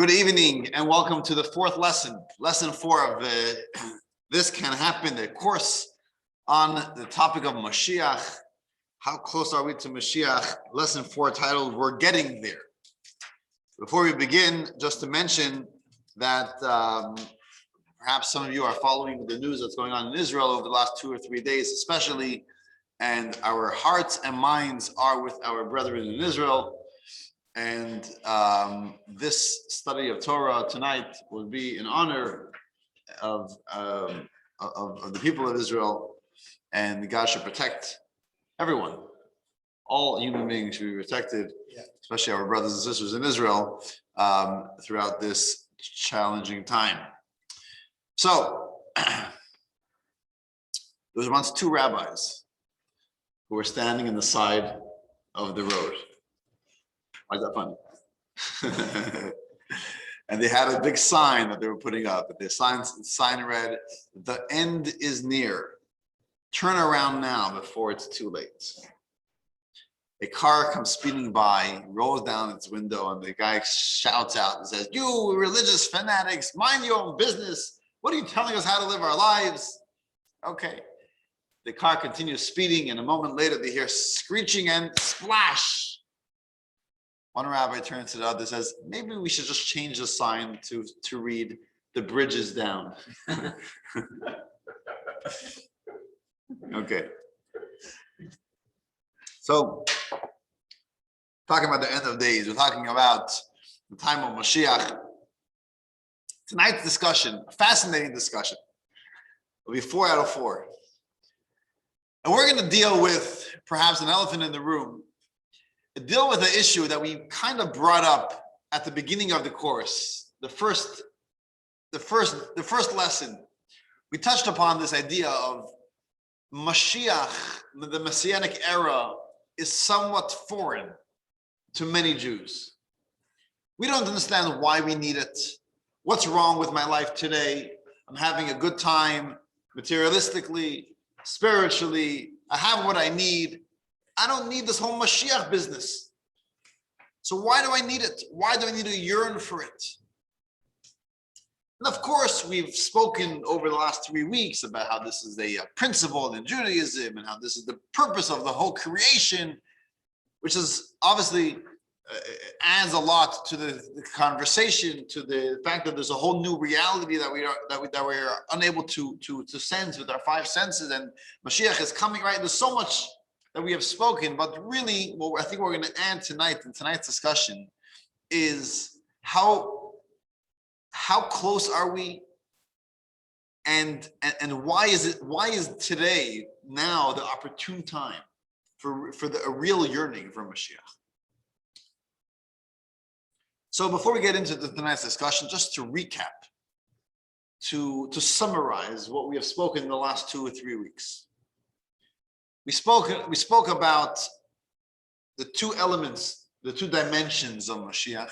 Good evening and welcome to the fourth lesson, lesson 4 of This Can Happen, the course on the topic of Moshiach. How close are we to Moshiach? Lesson 4 titled, We're Getting There. Before we begin, just to mention that perhaps some of you are following the news that's going on in Israel over the last 2 or 3 days especially, and our hearts and minds are with our brethren in Israel. And this study of Torah tonight will be in honor of the people of Israel, and God should protect everyone. All human beings should be protected, especially our brothers and sisters in Israel, throughout this challenging time. So, there was once 2 rabbis who were standing in the side of the road. Why is that funny? And they had a big sign that they were putting up. The sign read, "The end is near. Turn around now before it's too late." A car comes speeding by, rolls down its window, and the guy shouts out and says, "You religious fanatics, mind your own business. What are you telling us how to live our lives?" Okay. The car continues speeding, and a moment later they hear screeching and splash. One rabbi turns to the other and says, "Maybe we should just change the sign to read, 'The bridge is down.'" Okay. So, talking about the end of days, we're talking about the time of Moshiach. Tonight's discussion, a fascinating discussion, will be 4 out of 4. And we're going to deal with perhaps an elephant in the room. Deal with the issue that we kind of brought up at the beginning of the course, the first lesson. We touched upon this idea of Mashiach, the Messianic era, is somewhat foreign to many Jews. We don't understand why we need it. What's wrong with my life today? I'm having a good time materialistically, spiritually. I have what I need. I don't need this whole Mashiach business. So why do I need it? Why do I need to yearn for it? And of course, we've spoken over the last 3 weeks about how this is a principle in Judaism and how this is the purpose of the whole creation, which is obviously adds a lot to the conversation, to the fact that there's a whole new reality that we are unable to sense with our 5 senses, and Mashiach is coming, right? There's so much that we have spoken, but really what I think we're going to add tonight in tonight's discussion is how close are we, and why is today now the opportune time for a real yearning for Mashiach. So before we get into tonight's discussion, just to recap, to summarize what we have spoken in the last 2 or 3 weeks. We spoke about the 2 elements, the 2 dimensions of Mashiach.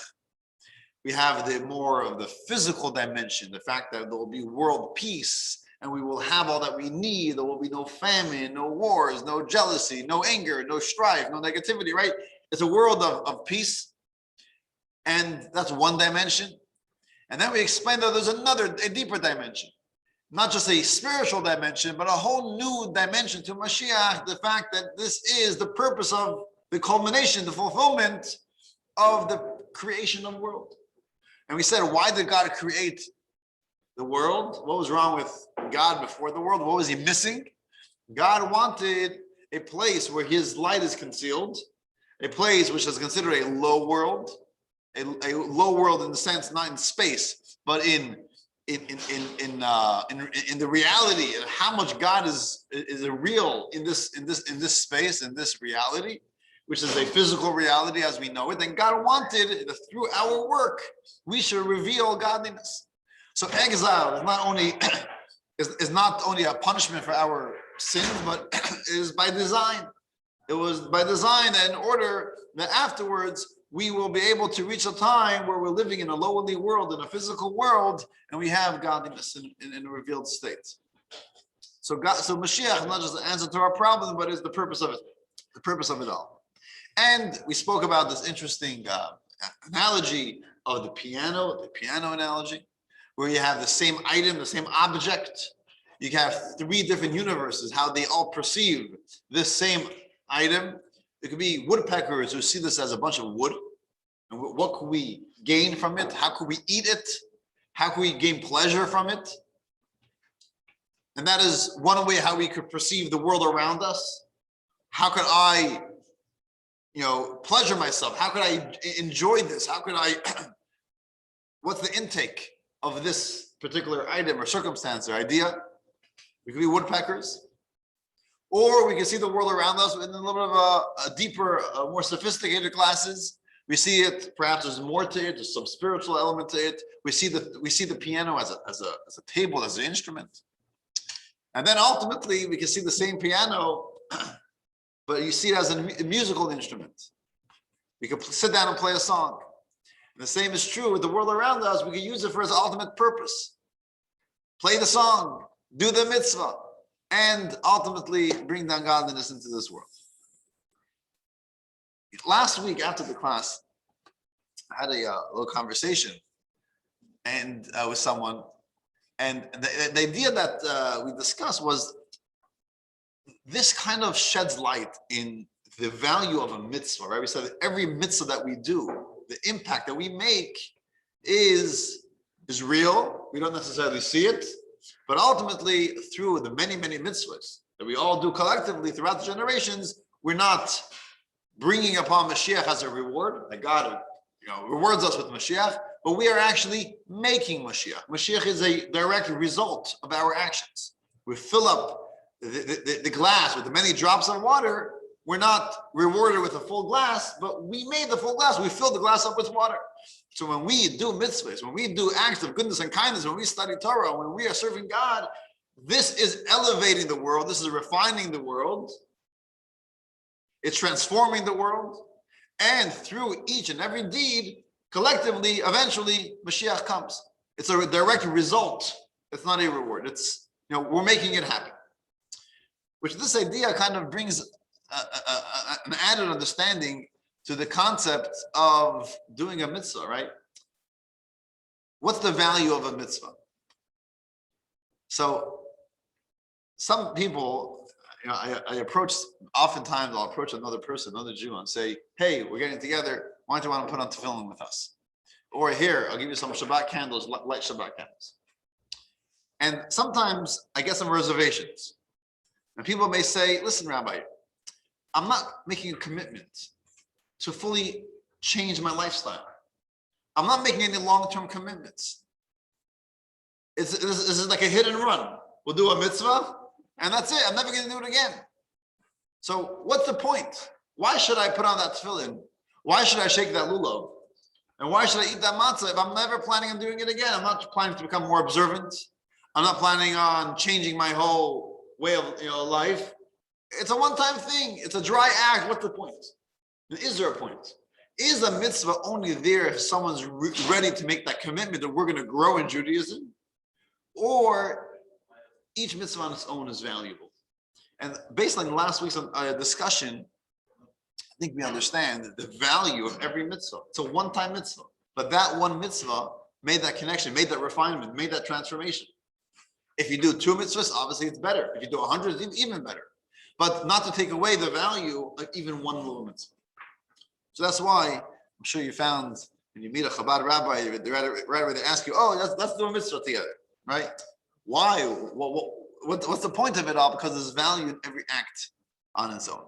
We have the more of the physical dimension, the fact that there will be world peace and we will have all that we need. There will be no famine, no wars, no jealousy, no anger, no strife, no negativity, right? It's a world of peace. And that's one dimension. And then we explained that there's a deeper dimension. Not just a spiritual dimension, but a whole new dimension to Mashiach, the fact that this is the purpose of the culmination, the fulfillment of the creation of the world. And we said, why did God create the world? What was wrong with God before the world? What was he missing? God wanted a place where his light is concealed, a place which is considered a low world, a low world in the sense, not in space, but in the reality of how much God is real in this space, in this reality, which is a physical reality as we know it. And God wanted that through our work we should reveal godliness. So exile is not only a punishment for our sins, but it is by design. It was by design in order that afterwards we will be able to reach a time where we're living in a lowly world, in a physical world, and we have godliness in a revealed state. So Mashiach is not just the answer to our problem, but is the purpose of it all. And we spoke about this interesting analogy of the piano analogy, where you have the same item, the same object. You have three different universes, how they all perceive this same item. It could be woodpeckers who see this as a bunch of wood. And what can we gain from it? How can we eat it? How can we gain pleasure from it? And that is one way how we could perceive the world around us. How could I, pleasure myself? How could I enjoy this? How could I, what's the intake of this particular item or circumstance or idea? We could be woodpeckers. Or we can see the world around us in a little bit of a deeper, more sophisticated classes. We see it, perhaps there's more to it, there's some spiritual element to it. We see the piano as a table, as an instrument. And then ultimately we can see the same piano, but you see it as a musical instrument. We can sit down and play a song. And the same is true with the world around us. We can use it for its ultimate purpose. Play the song, do the mitzvah, and ultimately bring down godliness into this world. Last week after the class, I had a little conversation and with someone, and the idea that we discussed was this kind of sheds light in the value of a mitzvah, right? We said that every mitzvah that we do, the impact that we make is real. We don't necessarily see it, but ultimately through the many mitzvahs that we all do collectively throughout the generations, we're not bringing upon Mashiach as a reward, that God rewards us with Mashiach, but we are actually making Mashiach. Mashiach is a direct result of our actions. We fill up the glass with the many drops of water. We're not rewarded with a full glass, but we made the full glass. We filled the glass up with water. So when we do mitzvahs, when we do acts of goodness and kindness, when we study Torah, when we are serving God, this is elevating the world. This is refining the world. It's transforming the world. And through each and every deed, collectively, eventually, Mashiach comes. It's a direct result. It's not a reward. It's, we're making it happen. Which this idea kind of brings an added understanding to the concept of doing a mitzvah, right? What's the value of a mitzvah? So some people, I oftentimes I'll approach another person, another Jew, and say, hey, we're getting together. Why don't you want to put on tefillin with us? Or here, I'll give you some Shabbat candles, light Shabbat candles. And sometimes I get some reservations. And people may say, listen, Rabbi, I'm not making a commitment to fully change my lifestyle. I'm not making any long-term commitments. This is like a hit and run. We'll do a mitzvah, and that's it. I'm never going to do it again. So what's the point? Why should I put on that tefillin? Why should I shake that lulav? And why should I eat that matzah if I'm never planning on doing it again? I'm not planning to become more observant. I'm not planning on changing my whole way of life. It's a one-time thing. It's a dry act. What's the point? Is there a point? Is a mitzvah only there if someone's ready to make that commitment that we're going to grow in Judaism? Or each mitzvah on its own is valuable? And based on last week's discussion, I think we understand the value of every mitzvah. It's a one-time mitzvah. But that one mitzvah made that connection, made that refinement, made that transformation. If you do 2 mitzvahs, obviously it's better. If you do 100, it's even better. But not to take away the value of even one little mitzvah. So that's why I'm sure you found when you meet a Chabad rabbi, right away they ask you, oh, let's do a mitzvah together, right? Why? What's the point of it all? Because there's value in every act on its own.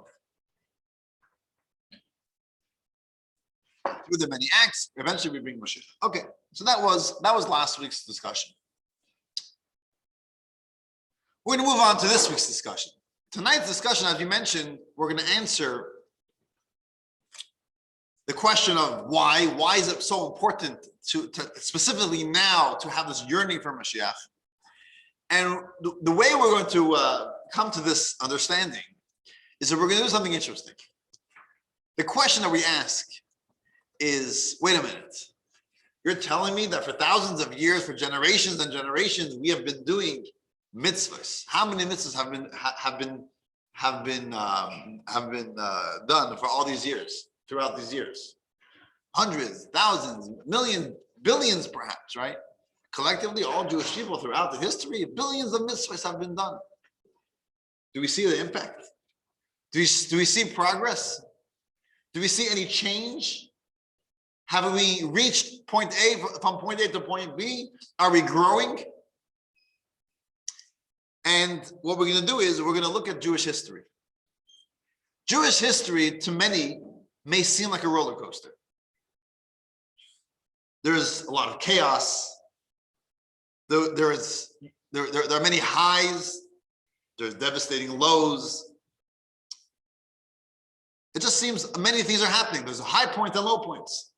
Through the many acts, eventually we bring Moshiach. Okay, so that was last week's discussion. We're going to move on to this week's discussion. Tonight's discussion, as you mentioned, we're going to answer the question of why is it so important to specifically now to have this yearning for Mashiach. And the way we're going to come to this understanding is that we're going to do something interesting. The question that we ask is, wait a minute, you're telling me that for thousands of years, for generations and generations, we have been doing mitzvahs. How many mitzvahs have been done for all these years, throughout these years? hundreds, thousands, millions, billions perhaps, right? Collectively, all Jewish people throughout the history, billions of mitzvahs have been done. Do we see the impact? Do we see progress? Do we see any change? Have we reached point A, from point A to point B? Are we growing? And what we're going to do is we're going to look at Jewish history. Jewish history, to many, may seem like a roller coaster. There's a lot of chaos. There are many highs. There's devastating lows. It just seems many things are happening. There's a high point and low points.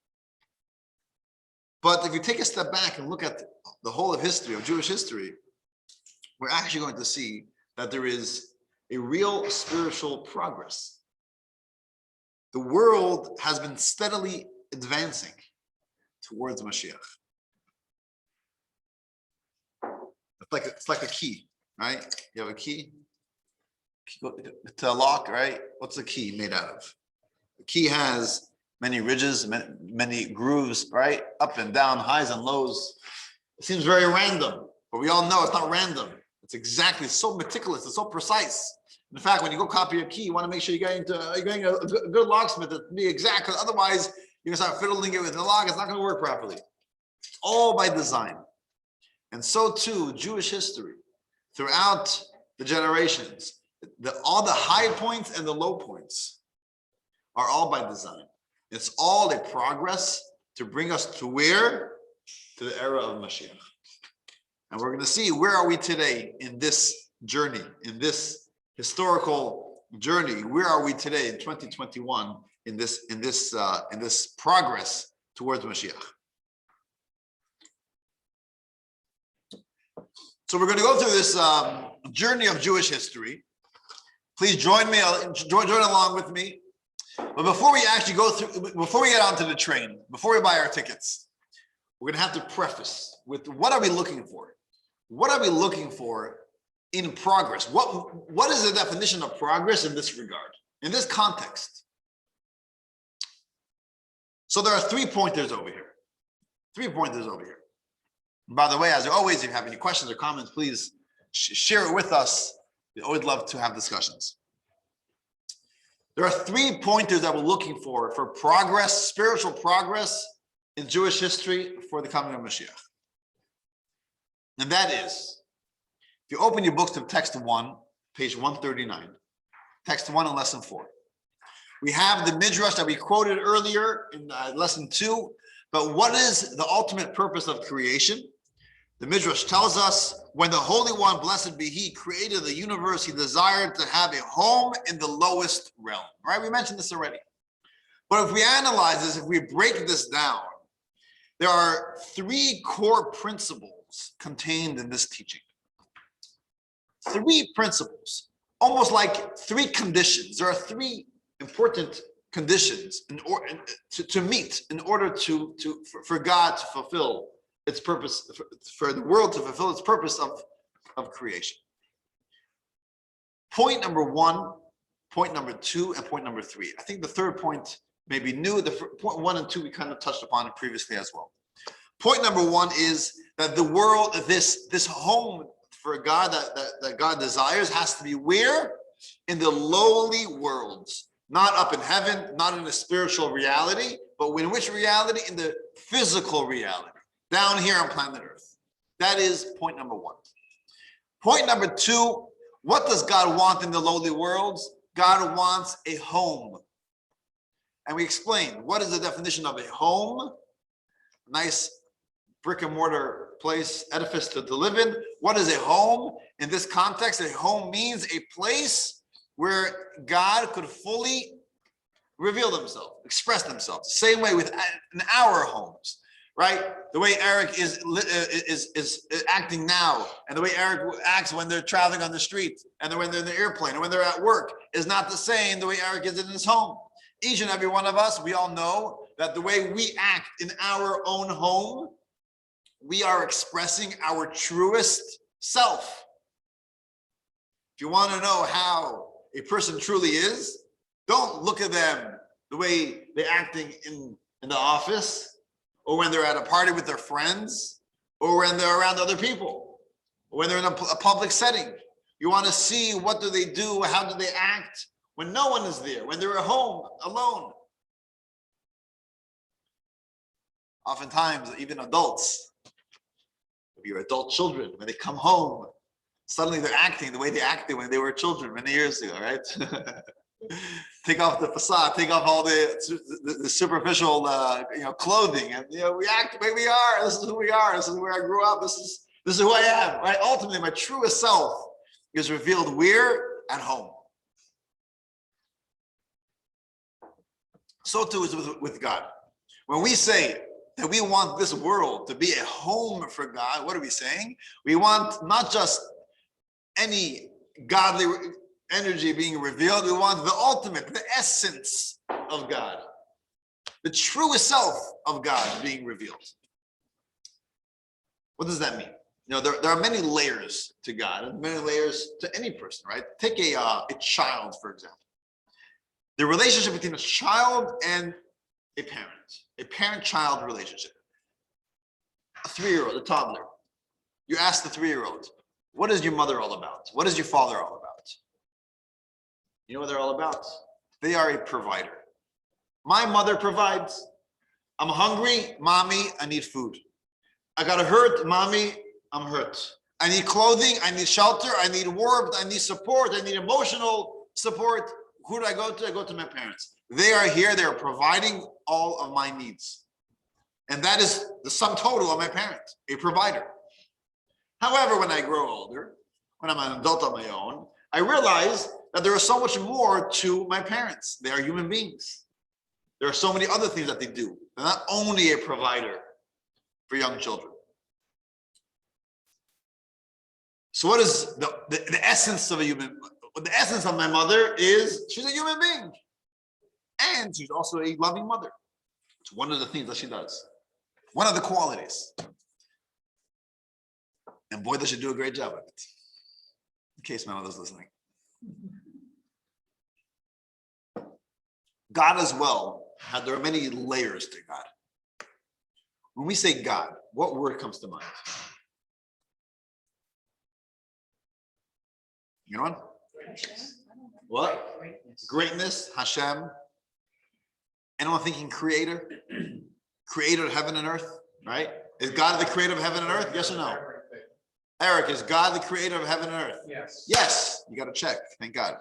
But if you take a step back and look at the whole of history, of Jewish history, we're actually going to see that there is a real spiritual progress. The world has been steadily advancing towards Mashiach. It's like a key, right? You have a key to a lock, right? What's a key made out of? The key has many ridges, many grooves, right? Up and down, highs and lows. It seems very random, but we all know it's not random. It's exactly so meticulous, it's so precise. In fact, when you go copy a key, you want to make sure you're getting a good locksmith to be exact, because otherwise you're going to start fiddling it with the lock. It's not going to work properly. All by design. And so too, Jewish history, throughout the generations, all the high points and the low points are all by design. It's all a progress to bring us to where? To the era of Mashiach. And we're going to see where are we today in this journey, in this historical journey. Where are we today in 2021 in this progress towards Mashiach? So we're going to go through this journey of Jewish history. Please join me, join along with me. But before we actually before we get onto the train, before we buy our tickets, we're going to have to preface with what are we looking for? What are we looking for in progress? What is the definition of progress in this regard, in this context? So there are 3 pointers over here. 3 pointers over here. By the way, as always, if you have any questions or comments, please share it with us. We always love to have discussions. There are 3 pointers that we're looking for progress, spiritual progress in Jewish history for the coming of Mashiach. And that is, if you open your books to text 1, page 139, text 1 in lesson 4. We have the midrash that we quoted earlier in lesson 2, but what is the ultimate purpose of creation? The midrash tells us, when the Holy One, blessed be He, created the universe, He desired to have a home in the lowest realm. Right? We mentioned this already. But if we analyze this, if we break this down, there are 3 core principles contained in this teaching. 3 principles, almost like 3 conditions. There are 3 important conditions to meet in order for God to fulfill its purpose, for the world to fulfill its purpose of creation. Point number 1, point number 2, and point number 3. I think the third point may be new. The point 1 and 2 we kind of touched upon it previously as well. Point number 1 is that the world, this home for God that God desires, has to be where? In the lowly worlds. Not up in heaven, not in a spiritual reality, but in which reality? In the physical reality, down here on planet Earth. That is point number 1. Point number 2, what does God want in the lowly worlds? God wants a home. And we explained, what is the definition of a home? Nice brick and mortar place, edifice to live in. What is a home? In this context, a home means a place where God could fully reveal Himself, express Himself. Same way in our homes, right? The way Eric is acting now, and the way Eric acts when they're traveling on the street, and when they're in the airplane, and when they're at work, is not the same the way Eric is in his home. Each and every one of us, we all know that the way we act in our own home, we are expressing our truest self. If you want to know how a person truly is, don't look at them the way they're acting in the office, or when they're at a party with their friends, or when they're around other people, or when they're in a public setting. You want to see what do they do, how do they act when no one is there, when they're at home alone. Oftentimes, even adults, if you're adult children, when they come home, suddenly they're acting the way they acted when they were children many years ago, right? Take off the facade, take off all the superficial, clothing, and we act the way we are. This is who we are. This is where I grew up. This is who I am, right? Ultimately, my truest self is revealed where? At home. So too is with God. When we say that we want this world to be a home for God, what are we saying? We want not just any godly energy being revealed, we want the ultimate, the essence of God, the truest self of God being revealed. What does that mean? There are many layers to God and many layers to any person, right? Take a child, for example. The relationship between a child and a parent-child relationship. A 3-year-old, a toddler. You ask the 3-year-old, what is your mother all about? What is your father all about? You know what they're all about? They are a provider. My mother provides. I'm hungry, mommy, I need food. I got hurt, mommy, I'm hurt. I need clothing, I need shelter, I need warmth, I need support, I need emotional support. Who do I go to? I go to my parents. They are here, they are providing all of my needs. And that is the sum total of my parents, a provider. However, when I grow older, when I'm an adult on my own, I realize that there is so much more to my parents. They are human beings. There are so many other things that they do. They're not only a provider for young children. So what is the essence of a human? The essence of my mother is she's a human being. And she's also a loving mother. It's one of the things that she does. One of the qualities. And boy, does she do a great job of it. In case my mother's listening. God as well, there are many layers to God. When we say God, what word comes to mind? You know what? What? Greatness, Hashem. Anyone thinking creator? Creator of heaven and earth, right? Is God the creator of heaven and earth? Yes or no? Eric, is God the creator of heaven and earth? Yes. Yes. You got to check. Thank God.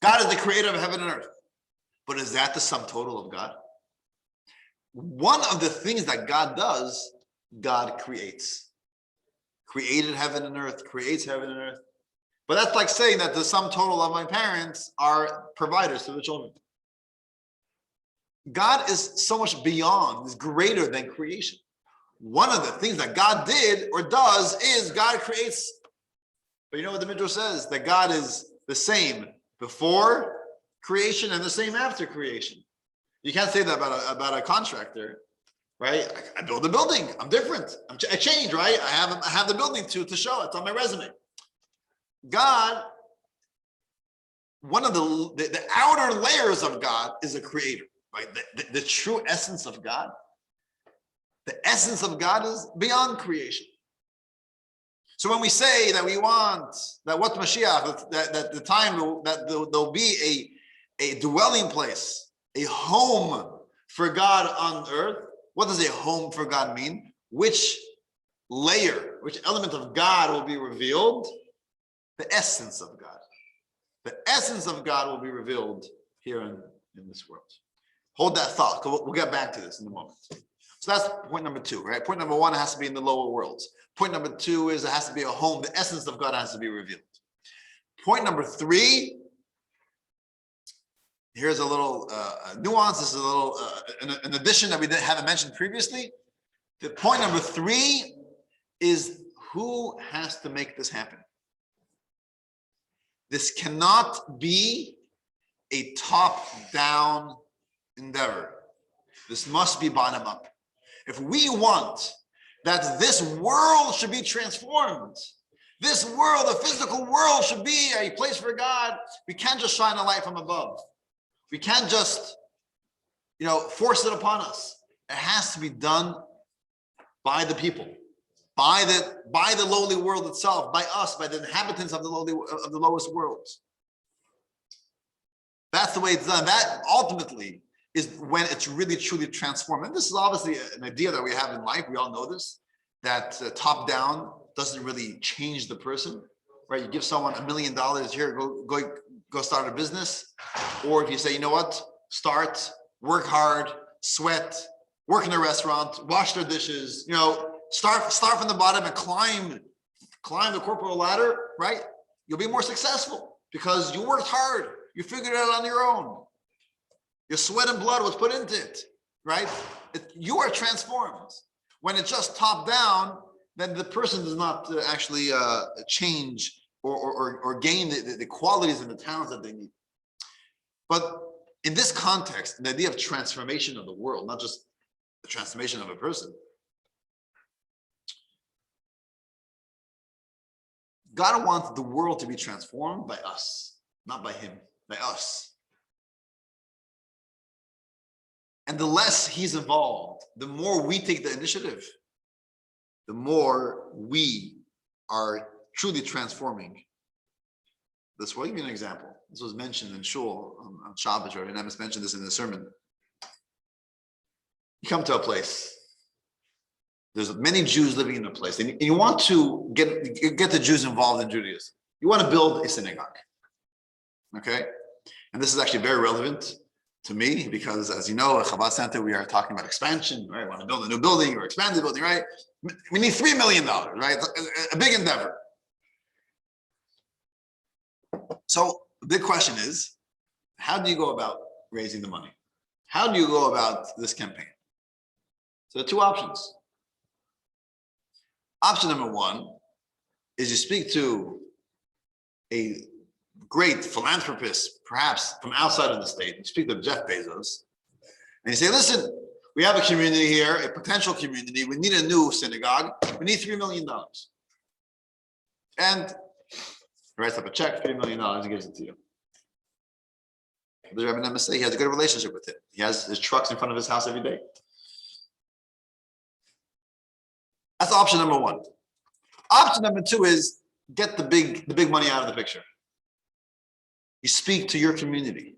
God is the creator of heaven and earth. But is that the sum total of God? One of the things that God does, God creates. Created heaven and earth, creates heaven and earth. But that's like saying that the sum total of my parents are providers to the children. God is so much beyond, is greater than creation. One of the things that God did or does is God creates. But you know what the Midrash says? That God is the same before creation and the same after creation. You can't say that about a contractor, right? I build a building. I'm different. I changed, right? I have the building to show it. It's on my resume. God, one of the outer layers of God is a creator, right? The true essence of God. The essence of God is beyond creation. So when we say that we want that what Mashiach, that the time that there'll be a dwelling place, a home for God on earth, what does a home for God mean? Which layer, which element of God will be revealed? The essence of God. The essence of God will be revealed here in this world. Hold that thought. We'll get back to this in a moment. So that's point number 2, right? Point number 1 has to be in the lower worlds. Point number 2 is it has to be a home. The essence of God has to be revealed. Point number 3, here's a little nuance. This is a little an addition that we haven't mentioned previously. The point number 3 is who has to make this happen. This cannot be a top-down endeavor. This must be bottom-up. If we want that this world should be transformed, this world, the physical world, should be a place for God, we can't just shine a light from above. We can't just, force it upon us. it has to be done by the people, by the lowly world itself, by us, by the inhabitants of the lowest worlds. That's the way it's done. That ultimately is when it's really truly transformed. And this is obviously an idea that we have in life. We all know this, that top down doesn't really change the person, right? You give someone $1 million here, go start a business. Or if you say, you know what, start, work hard, sweat, work in a restaurant, wash their dishes, start from the bottom and climb the corporate ladder, right? You'll be more successful because you worked hard. You figured it out on your own. Your sweat and blood was put into it, right? You are transformed. When it's just top down, then the person does not actually change or gain the qualities and the talents that they need. But in this context, the idea of transformation of the world, not just the transformation of a person, God wants the world to be transformed by us, not by him, by us. And the less he's involved, the more we take the initiative, the more we are truly transforming. This will give you an example. This was mentioned in Shul on Shabbos, right? And I must mention this in the sermon. You come to a place. There's many Jews living in the place, and you want to get the Jews involved in Judaism. You want to build a synagogue, okay? And this is actually very relevant to me because, as you know, at Chabad Center we are talking about expansion, right? We want to build a new building or expand the building, right? We need $3 million, right? A big endeavor. So the big question is, how do you go about raising the money? How do you go about this campaign? So there are two options. Option number one is you speak to a great philanthropist, perhaps from outside of the state. You speak to Jeff Bezos, and you say, listen, we have a community here, a potential community. We need a new synagogue. We need $3 million. And he writes up a check, $3 million, and gives it to you. The Rebbe MSA, he has a good relationship with him. He has his trucks in front of his house every day. That's option number one. Option number two is get the big money out of the picture. You speak to your community.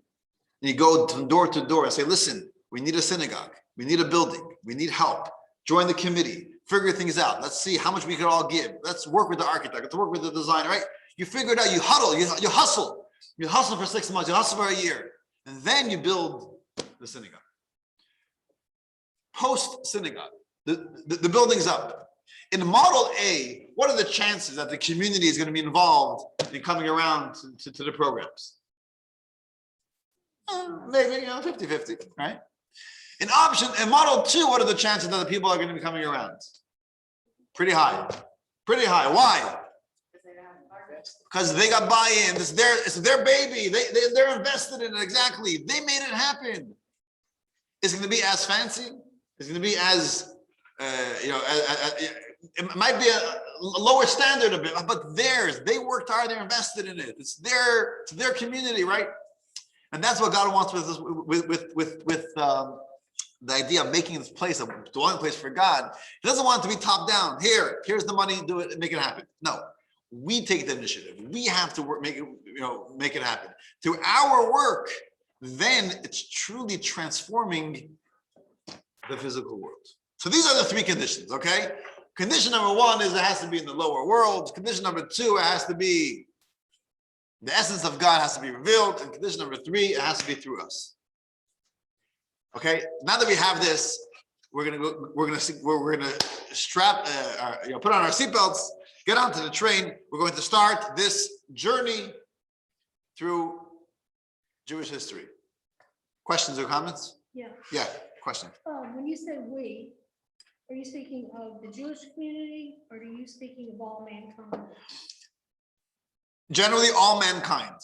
And you go from door to door and say, listen, we need a synagogue. We need a building. We need help. Join the committee. Figure things out. Let's see how much we can all give. Let's work with the architect. Let's work with the designer, right? You figure it out. You huddle. You hustle. You hustle for 6 months. You hustle for a year. And then you build the synagogue. Post synagogue. The building's up. In Model A, what are the chances that the community is going to be involved in coming around to the programs? Maybe, 50-50, right? In Model 2, what are the chances that the people are going to be coming around? Pretty high. Pretty high. Why? Because they got buy-in. It's their baby. They're invested in it. Exactly. They made it happen. Is it going to be as fancy? Is it going to be as it might be a lower standard a bit, but theirs. They worked hard. They're invested in it. It's their community, right? And that's what God wants with the idea of making this place a dwelling place for God. He doesn't want it to be top down. Here's the money. Do it and make it happen. No, we take the initiative. We have to work, make it happen through our work. Then it's truly transforming the physical world. So these are the three conditions, okay? Condition number one is it has to be in the lower world. Condition number two, it has to be, the essence of God has to be revealed. And condition number three, it has to be through us. Okay, now that we have this, we're gonna strap, put on our seatbelts, get onto the train. We're going to start this journey through Jewish history. Questions or comments? Yeah. Yeah, question. When you say we, are you speaking of the Jewish community or are you speaking of all mankind? Generally, all mankind.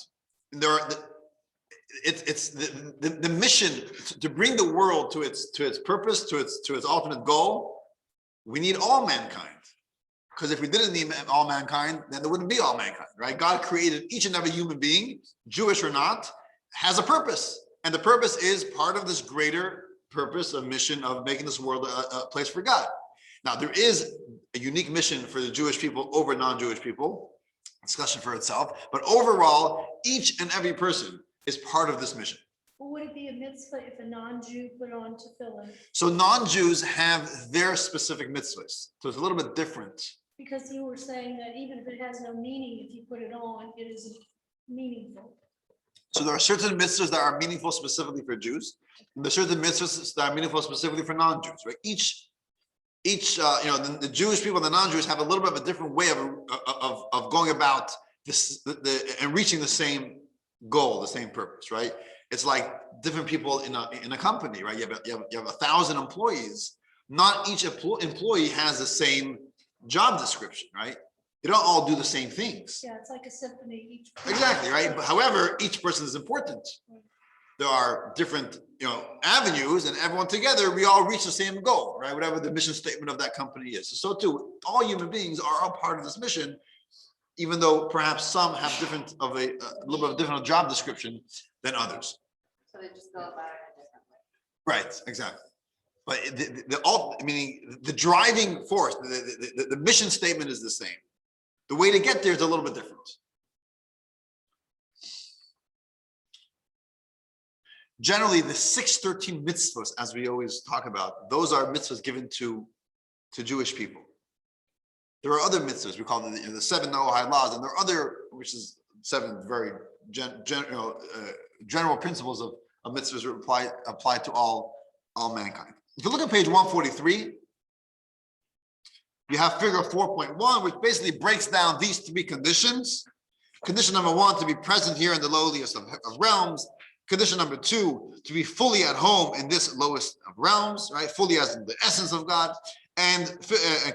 It's the mission to bring the world to its purpose, to its ultimate goal. We need all mankind. Because if we didn't need all mankind, then there wouldn't be all mankind, right? God created each and every human being, Jewish or not, has a purpose. And the purpose is part of this greater purpose, a mission of making this world a place for God. Now, there is a unique mission for the Jewish people over non-Jewish people, discussion for itself, but overall, each and every person is part of this mission. Well, would it be a mitzvah if a non-Jew put on tefillin? So non-Jews have their specific mitzvahs. So it's a little bit different. Because you were saying that even if it has no meaning, if you put it on, it isn't meaningful. So there are certain mitzvahs that are meaningful specifically for Jews, and there are certain mitzvahs that are meaningful specifically for non-Jews, right? Each the Jewish people and the non-Jews have a little bit of a different way of going about this and reaching the same goal, the same purpose, right? It's like different people in a company, right? You have 1,000 employees. Not each employee has the same job description, right? They don't all do the same things. Yeah, it's like a symphony. Exactly, right? But however, each person is important. There are different, avenues, and everyone together, we all reach the same goal, right? Whatever the mission statement of that company is. So too, all human beings are all part of this mission, even though perhaps some have a little bit of different job description than others. So they just go about it a different way. Right, exactly. But the driving force, the mission statement is the same. The way to get there is a little bit different. Generally, the 613 mitzvahs, as we always talk about, those are mitzvahs given to Jewish people. There are other mitzvahs, we call them the 7 Noahide laws, and there are other, which is 7 very general principles of mitzvahs apply to all mankind. If you look at page 143, you have figure 4.1, which basically breaks down these 3 conditions. Condition number 1, to be present here in the lowliest of realms. Condition number 2, to be fully at home in this lowest of realms, right? Fully as in the essence of God. And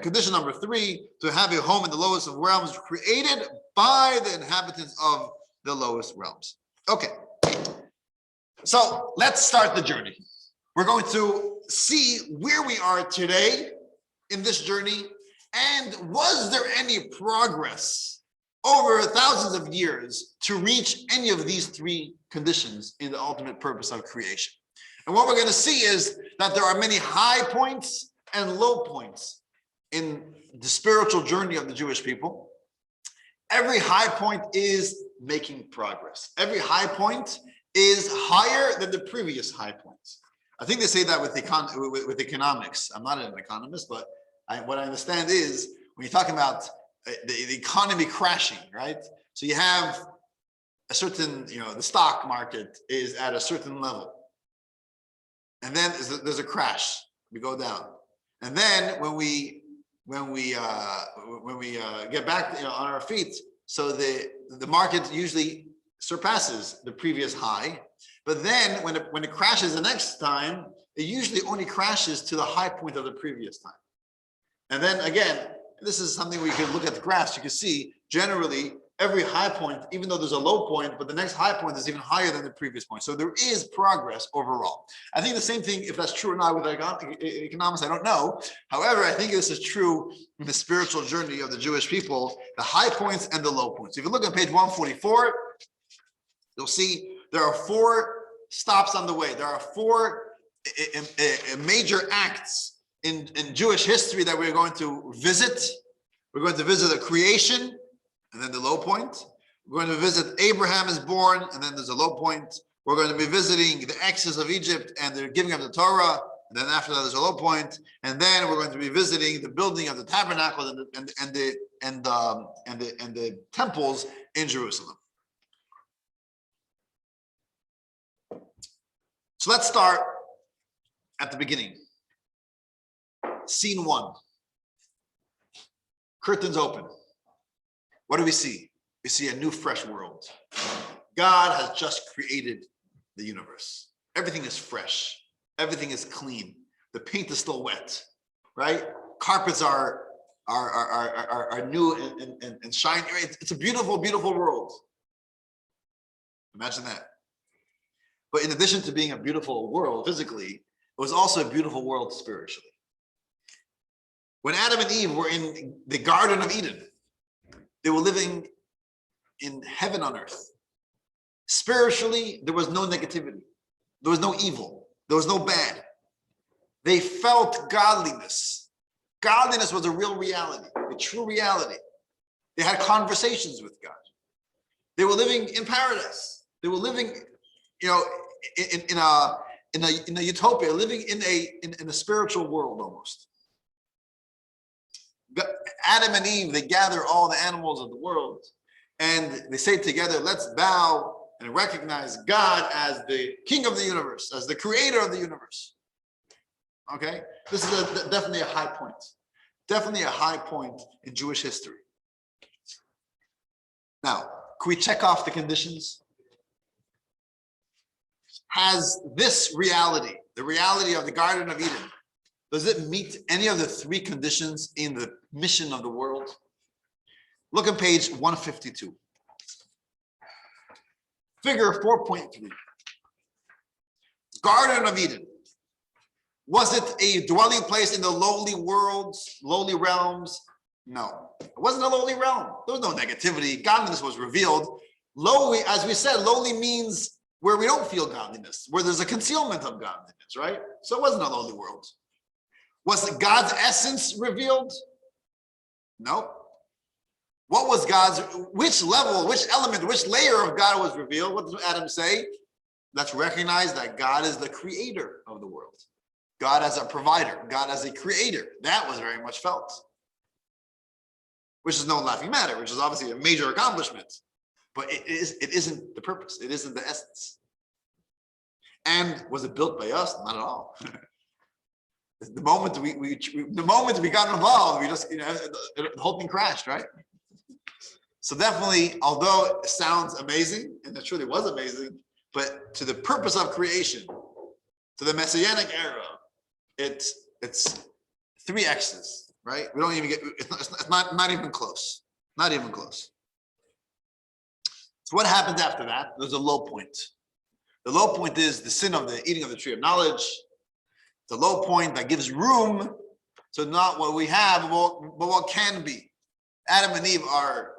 condition number 3, to have a home in the lowest of realms created by the inhabitants of the lowest realms. Okay, so let's start the journey. We're going to see where we are today in this journey, and was there any progress over thousands of years to reach any of these 3 conditions in the ultimate purpose of creation. And what we're going to see is that there are many high points and low points in the spiritual journey of the Jewish people. Every high point is making progress. Every high point is higher than the previous high points. I think they say that with economics. I'm not an economist, but what I understand is when you're talking about the economy crashing, right? So you have a certain, the stock market is at a certain level. And then there's a crash, we go down. And then when we get back on our feet, so the market usually surpasses the previous high. But then when it crashes the next time, it usually only crashes to the high point of the previous time. And then again, this is something we can look at the graphs. You can see generally every high point, even though there's a low point, but the next high point is even higher than the previous point. So there is progress overall. I think the same thing, if that's true or not with economics, I don't know. However, I think this is true in the spiritual journey of the Jewish people, the high points and the low points. If you look at page 144, you'll see there are 4 stops on the way. There are 4 major acts in Jewish history that we're going to visit. We're going to visit the creation, and then the low point. We're going to visit Abraham is born, and then there's a low point. We're going to be visiting the Exodus of Egypt and the giving of the Torah, and then after that there's a low point. And then we're going to be visiting the building of the tabernacle and the temples in Jerusalem. So let's start at the beginning. Scene 1. Curtains open. What do we see? We see a new, fresh world. God has just created the universe. Everything is fresh. Everything is clean. The paint is still wet, right? Carpets are new and shiny. It's a beautiful, beautiful world. Imagine that. But in addition to being a beautiful world physically, it was also a beautiful world spiritually. When Adam and Eve were in the Garden of Eden, they were living in heaven on earth. Spiritually, there was no negativity. There was no evil. There was no bad. They felt godliness. Godliness was a real reality, a true reality. They had conversations with God. They were living in paradise. They were living, in a utopia, living in a spiritual world almost. Adam and Eve, they gather all the animals of the world and they say together, let's bow and recognize God as the king of the universe, as the creator of the universe. Okay? This is definitely a high point. Definitely a high point in Jewish history. Now, can we check off the conditions? Has this reality, the reality of the Garden of Eden, does it meet any of the three conditions in the mission of the world? Look at page 152. Figure 4.3. Garden of Eden. Was it a dwelling place in the lowly worlds, lowly realms? No, it wasn't a lowly realm. There was no negativity. Godliness was revealed. Lowly, as we said, lowly means where we don't feel godliness, where there's a concealment of godliness, right? So it wasn't a lowly world. Was God's essence revealed? No. What was God's, which level, which element, which layer of God was revealed? What does Adam say? Let's recognize that God is the creator of the world. God as a provider, God as a creator. That was very much felt. Which is no laughing matter, which is obviously a major accomplishment. But it isn't the purpose. It isn't the essence. And was it built by us? Not at all. The moment we got involved, we just, the whole thing crashed, right? So definitely, although it sounds amazing, and it truly was amazing, but to the purpose of creation, to the Messianic era, it's 3x's, right? We don't even get, it's not even close. Not even close. So what happens after that? There's a low point. The low point is the sin of the eating of the tree of knowledge. The low point that gives room to not what we have, but what can be. Adam and Eve are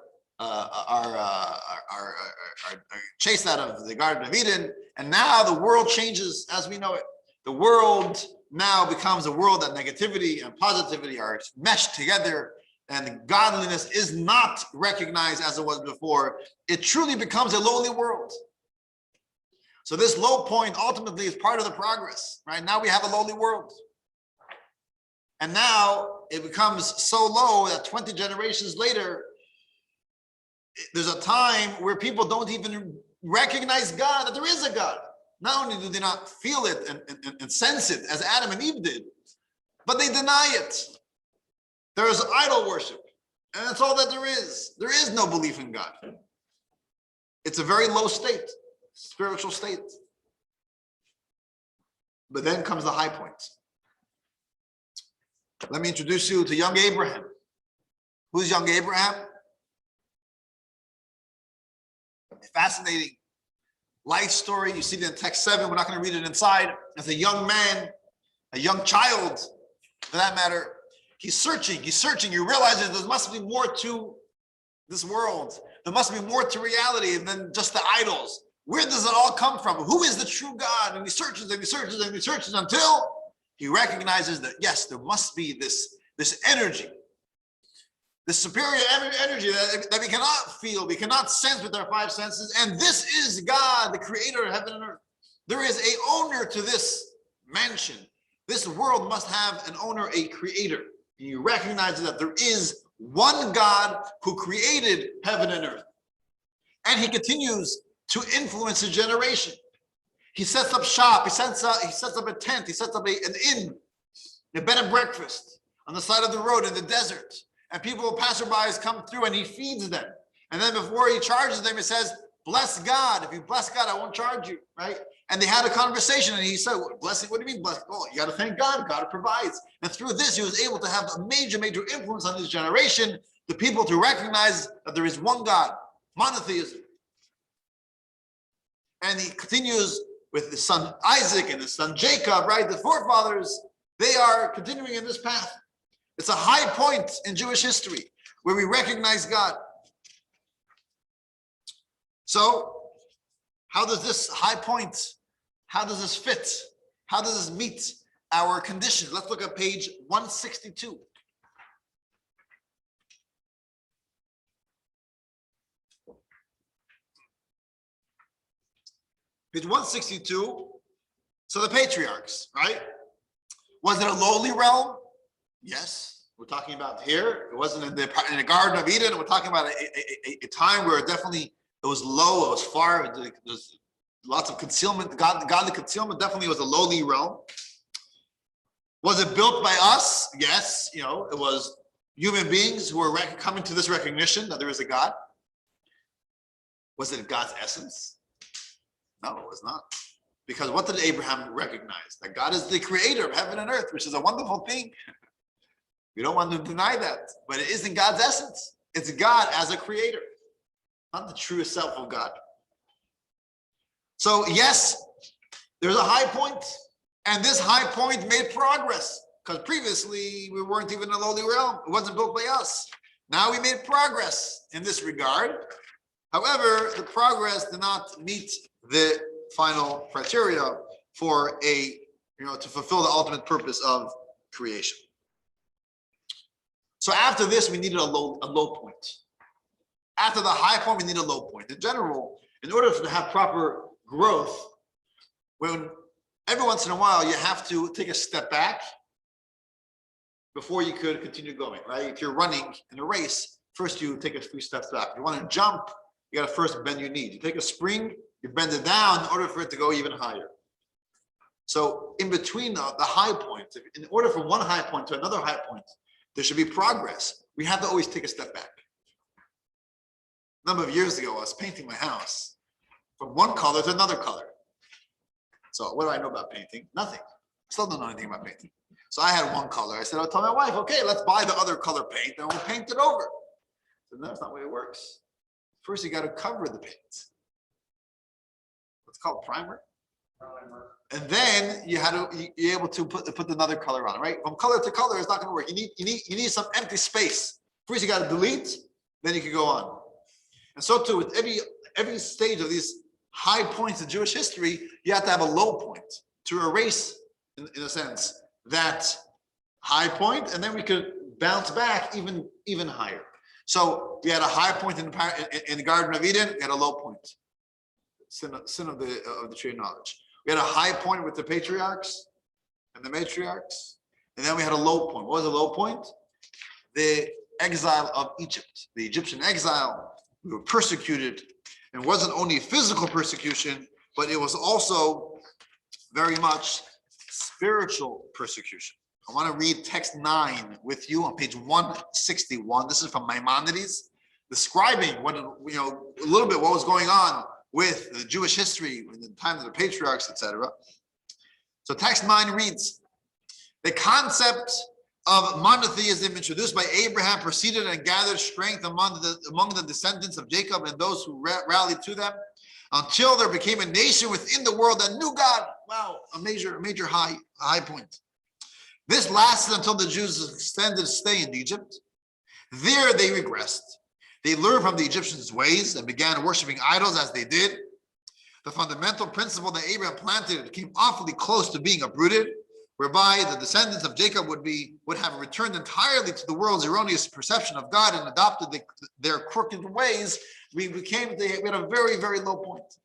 chased out of the Garden of Eden, and now the world changes as we know it. The world now becomes a world that negativity and positivity are meshed together, and godliness is not recognized as it was before. It truly becomes a lowly world. So this low point ultimately is part of the progress, right? Now we have a lowly world. And now it becomes so low that 20 generations later, there's a time where people don't even recognize God, that there is a God. Not only do they not feel it and sense it as Adam and Eve did, but they deny it. There is idol worship, and that's all that there is. There is no belief in God. It's a very low state, spiritual state. But then comes the high point. Let me introduce you to young Abraham. Who's young Abraham? A fascinating life story. You see it in text 7. We're not going to read it inside. As a young man, a young child, for that matter, he's searching. You realize that there must be more to this world. There must be more to reality than just the idols. Where does it all come from? Who is the true God? And he searches and he searches and he searches until he recognizes that, yes, there must be this energy, this superior energy that we cannot feel, we cannot sense with our 5 senses. And this is God, the creator of heaven and earth. There is an owner to this mansion. This world must have an owner, a creator. And you recognize that there is one God who created heaven and earth. And he continues to influence his generation. He sets up shop, he sets up a tent, he sets up an inn, a bed and breakfast on the side of the road in the desert. And people, passerbys come through and he feeds them. And then before he charges them, he says, bless God. If you bless God, I won't charge you, right? And they had a conversation and he said, blessing, what do you mean bless? Oh, you got to thank God. God provides. And through this, he was able to have a major influence on his generation, the people to recognize that there is one God, monotheism. And he continues with his son Isaac and his son Jacob, right? The forefathers, they are continuing in this path. It's a high point in Jewish history where we recognize God. So, how does this high point, how does this fit? How does this meet our conditions. Let's look at page 162. Page 162. So the patriarchs, right? Was it a lowly realm? Yes. We're talking about here. It wasn't in the Garden of Eden. We're talking about a time where it was low, it was far, there was lots of concealment. Godly concealment definitely was a lowly realm. Was it built by us? Yes. It was human beings who were coming to this recognition that there is a God. Was it God's essence? No, it was not. Because what did Abraham recognize? That God is the creator of heaven and earth, which is a wonderful thing. We don't want to deny that, but it isn't God's essence. It's God as a creator, not the true self of God. So yes, there's a high point, and this high point made progress, because previously we weren't even in a lowly realm. It wasn't built by us. Now we made progress in this regard. However, the progress did not meet the final criteria for to fulfill the ultimate purpose of creation. So after this, we needed a low point. After the high point, we need a low point. In general, in order to have proper growth, every once in a while, you have to take a step back before you could continue going, right? If you're running in a race, first you take a few steps back. If you want to jump, you got to first bend your knee. You take a spring, you bend it down in order for it to go even higher. So in between the high points, in order from one high point to another high point, there should be progress. We have to always take a step back. A number of years ago, I was painting my house from one color to another color. So what do I know about painting? Nothing. Still don't know anything about painting. So I had one color. I said, I'll tell my wife, okay, let's buy the other color paint and we'll paint it over. So no, that's not the way it works. First, you got to cover the paint. What's called primer. And then you're able to put another color on, right? From color to color, it's not going to work. You need some empty space. First, you got to delete, then you can go on. And so too, with every stage of these high points in Jewish history, you have to have a low point to erase, in a sense, that high point, and then we could bounce back even higher. So we had a high point in the Garden of Eden. We had a low point, sin of the tree of knowledge. We had a high point with the patriarchs and the matriarchs, and then we had a low point. What was the low point? The exile of Egypt, the Egyptian exile. We were persecuted, and it wasn't only physical persecution, but it was also very much spiritual persecution. I want to read text 9 with you on page 161. This is from Maimonides, describing a little bit what was going on with the Jewish history in the time of the patriarchs, etc. So text 9 reads, the concept of monotheism introduced by Abraham proceeded and gathered strength among the descendants of Jacob and those who rallied to them until there became a nation within the world that knew God. Wow, a major high point. This lasted until the Jews' extended stay in Egypt. There they regressed. They learned from the Egyptians' ways and began worshiping idols as they did. The fundamental principle that Abraham planted came awfully close to being uprooted, whereby the descendants of Jacob would have returned entirely to the world's erroneous perception of God and adopted their crooked ways. We had a very, very low point.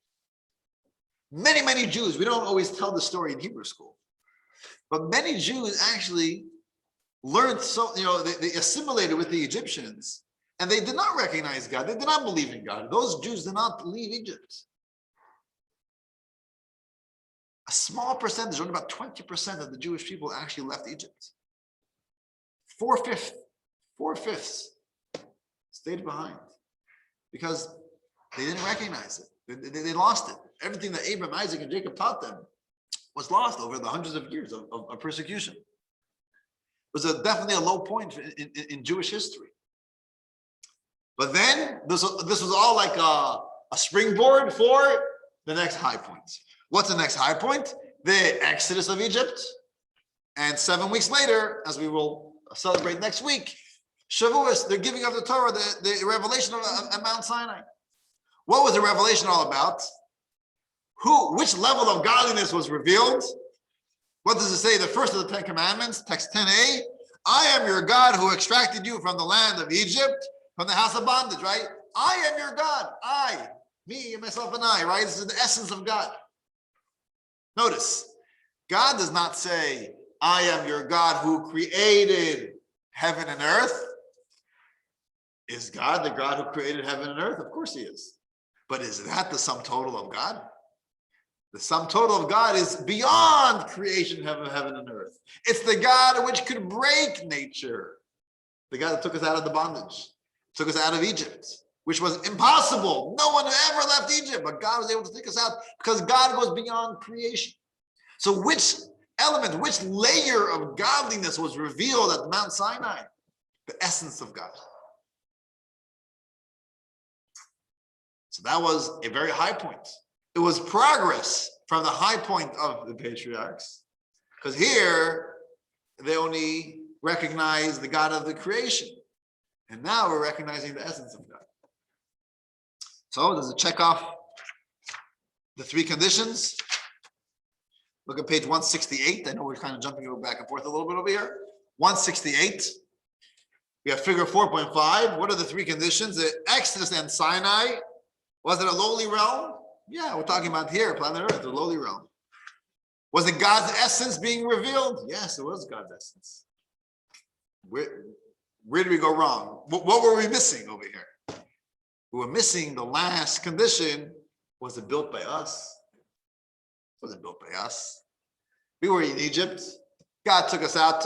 Many Jews, we don't always tell the story in Hebrew school, but many Jews actually learned, they assimilated with the Egyptians, and they did not recognize God. They did not believe in God. Those Jews did not leave Egypt. A small percentage, only about 20% of the Jewish people actually left Egypt. Four-fifths stayed behind because they didn't recognize it. They lost it. Everything that Abraham, Isaac, and Jacob taught them was lost over the hundreds of years of persecution. It was definitely a low point in Jewish history. But then this was all like a springboard for the next high point. What's the next high point? The Exodus of Egypt. And 7 weeks later, as we will celebrate next week, Shavuos, the giving of the Torah, the revelation of Mount Sinai. What was the revelation all about? Which level of godliness was revealed? What does it say? The first of the 10 Commandments, text 10a, I am your God who extracted you from the land of Egypt, from the house of bondage, right? I am your God. I, me, myself, and I, right? This is the essence of God. Notice, God does not say, I am your God who created heaven and earth. Is God the God who created heaven and earth? Of course he is. But is that the sum total of God? The sum total of God is beyond creation of heaven and earth. It's the God which could break nature. The God that took us out of the bondage, took us out of Egypt, which was impossible. No one ever left Egypt, but God was able to take us out because God goes beyond creation. So which element, which layer of godliness was revealed at Mount Sinai? The essence of God. So that was a very high point. It was progress from the high point of the patriarchs, because here they only recognize the God of the creation. And now we're recognizing the essence of God. So does it check off the 3 conditions? Look at page 168. I know we're kind of jumping back and forth a little bit over here. 168. We have figure 4.5. What are the 3 conditions? The Exodus and Sinai. Was it a lowly realm? Yeah, we're talking about here, planet Earth, the lowly realm. Was it God's essence being revealed? Yes, it was God's essence. Where did we go wrong? What were we missing over here? We were missing the last condition. Was it built by us? Was it built by us? We were in Egypt. God took us out,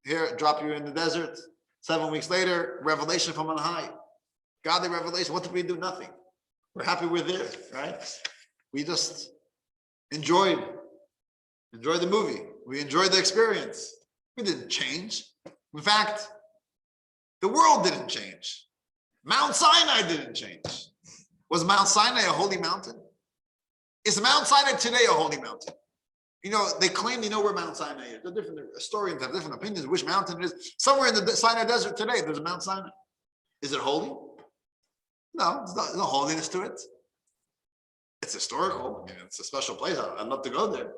here, drop you in the desert. 7 weeks later, revelation from on high. Godly revelation. What did we do? Nothing. We're happy we're there, right? We just enjoyed the movie. We enjoyed the experience. We didn't change. In fact, the world didn't change. Mount Sinai didn't change. Was Mount Sinai a holy mountain? Is Mount Sinai today a holy mountain? You know, they claim they know where Mount Sinai is. The different historians have different opinions which mountain it is. Somewhere in the Sinai desert today, there's a Mount Sinai. Is it holy? No, there's no holiness to it. It's historical. I mean, it's a special place. I'd love to go there.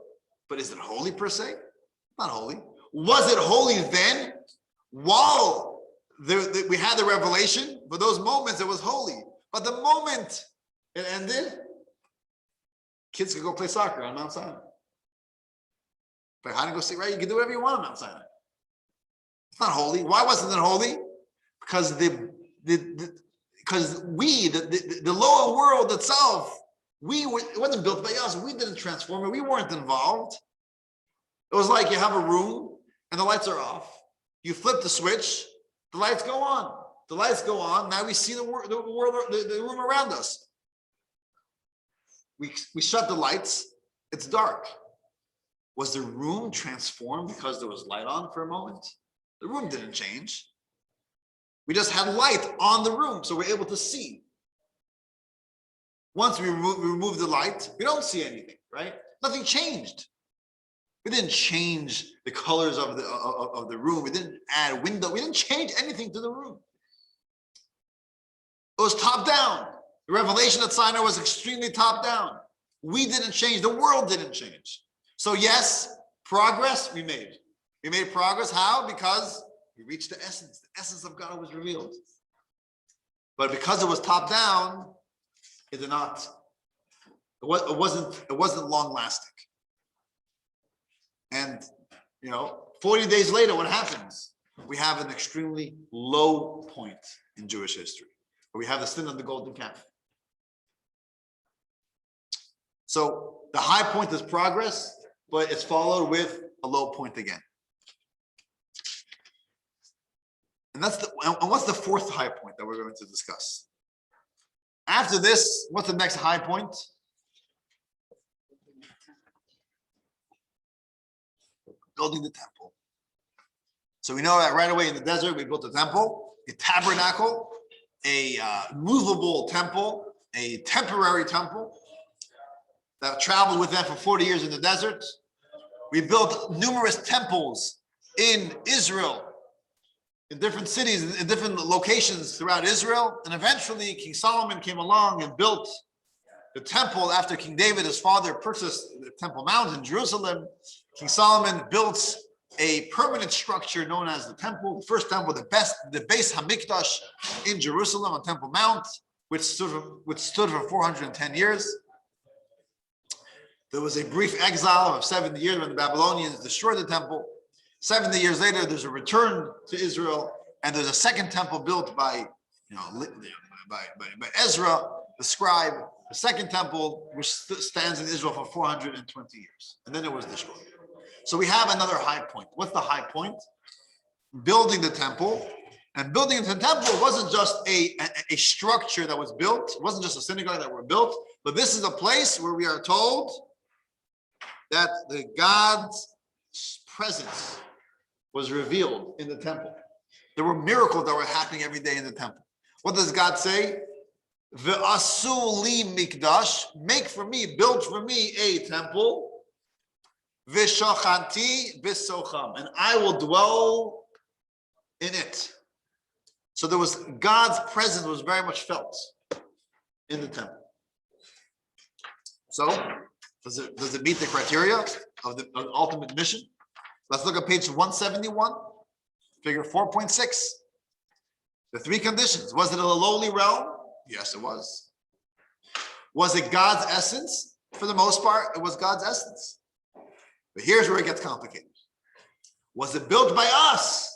But is it holy per se? Not holy. Was it holy then? While we had the revelation, for those moments it was holy. But the moment it ended, kids could go play soccer on Mount Sinai. Play hide and go seek, right? You can do whatever you want on Mount Sinai. It's not holy. Why wasn't it holy? Because the lower world itself, it wasn't built by us. We didn't transform it. We weren't involved. It was like you have a room and the lights are off. You flip the switch, the lights go on. The lights go on. Now we see the room around us. We shut the lights. It's dark. Was the room transformed because there was light on for a moment? The room didn't change. We just had light on the room, so we're able to see. Once we remove the light, we don't see anything, right? Nothing changed. We didn't change the colors of the room. We didn't add a window. We didn't change anything to the room. It was top down. The revelation at Sinai was extremely top down. We didn't change. The world didn't change. So yes, progress we made. We made progress. How? Because we reached the essence. The essence of God was revealed. But because it was top down, it did not. It wasn't long lasting. And 40 days later, what happens? We have an extremely low point in Jewish history, where we have the sin of the golden calf. So the high point is progress, but it's followed with a low point again. And what's the fourth high point that we're going to discuss? After this, what's the next high point? Building the temple. So we know that right away in the desert, we built a temple, a tabernacle, a movable temple, a temporary temple that traveled with them for 40 years in the desert. We built numerous temples in Israel, in different cities, in different locations throughout Israel. And eventually King Solomon came along and built the temple after King David, his father, purchased the Temple Mount in Jerusalem. King Solomon built a permanent structure known as the temple, the first temple, the Beis Hamikdash in Jerusalem on Temple Mount, which stood for 410 years. There was a brief exile of 70 years when the Babylonians destroyed the temple. 70 years later, there's a return to Israel, and there's a second temple built by Ezra, the scribe, the second temple, which stands in Israel for 420 years, and then it was destroyed. So we have another high point. What's the high point? Building the temple. And building the temple wasn't just a structure that was built. It wasn't just a synagogue that were built, but this is a place where we are told that the God's presence was revealed in the temple. There were miracles that were happening every day in the temple. What does God say? V'asu li mikdash, build for me a temple. V'shachanti b'socham, and I will dwell in it. So there was God's presence was very much felt in the temple. So does it meet the criteria of the ultimate mission? Let's look at page 171, figure 4.6. The three conditions. Was it a lowly realm? Yes, it was. Was it God's essence? For the most part, it was God's essence. But here's where it gets complicated. Was it built by us?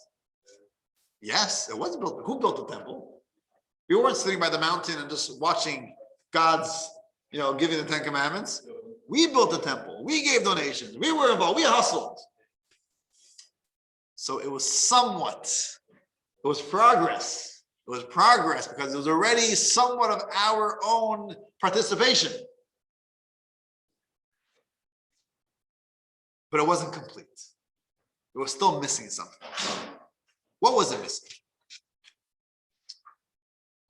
Yes, it was built. Who built the temple? We weren't sitting by the mountain and just watching God's, giving the 10 Commandments. We built the temple. We gave donations. We were involved. We hustled. So it was progress. It was progress because it was already somewhat of our own participation. But it wasn't complete. It was still missing something. What was it missing?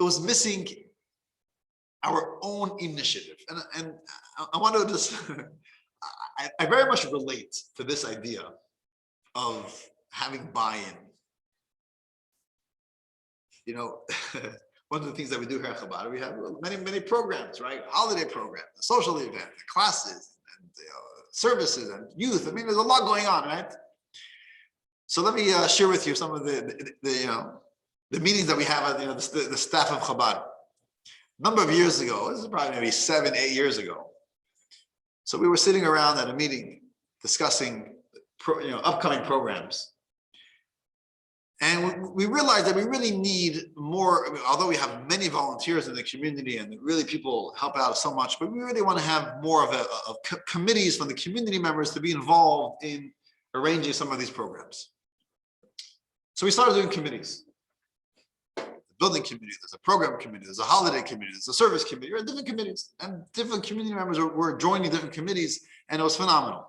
It was missing our own initiative. And I want to just, I very much relate to this idea of having buy-in. One of the things that we do here at Chabad, we have many programs, right? Holiday programs, social events, classes, and services, and youth. I mean, there's a lot going on, right? So let me share with you some of the meetings that we have at the staff of Chabad. A number of years ago, this is probably maybe 7-8 years ago. So we were sitting around at a meeting discussing upcoming programs. And we realized that we really need more, although we have many volunteers in the community and really people help out so much, but we really want to have more of committees from the community members to be involved in arranging some of these programs. So we started doing committees. Building committee, there's a program committee, there's a holiday committee, there's a service committee, there are different committees, and different community members were joining different committees, and it was phenomenal.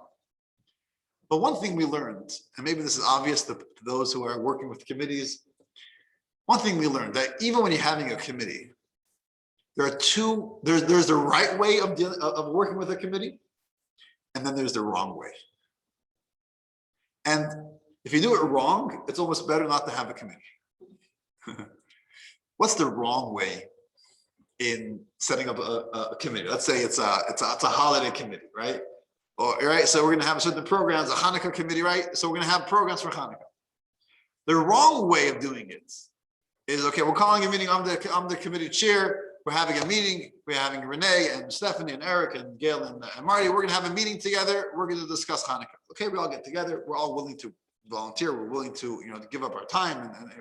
But one thing we learned, and maybe this is obvious to those who are working with committees, one thing we learned that even when you're having a committee, there's the right way of working with a committee, and then there's the wrong way. And if you do it wrong, it's almost better not to have a committee. What's the wrong way in setting up a committee? Let's say it's a holiday committee, right? So we're going to have certain programs, a Hanukkah committee, right? So we're going to have programs for Hanukkah. The wrong way of doing it is, okay, we're calling a meeting. I'm the committee chair. We're having a meeting. We're having Renee and Stephanie and Eric and Gail and Marty. We're going to have a meeting together. We're going to discuss Hanukkah. Okay, we all get together. We're all willing to volunteer. We're willing to, to give up our time and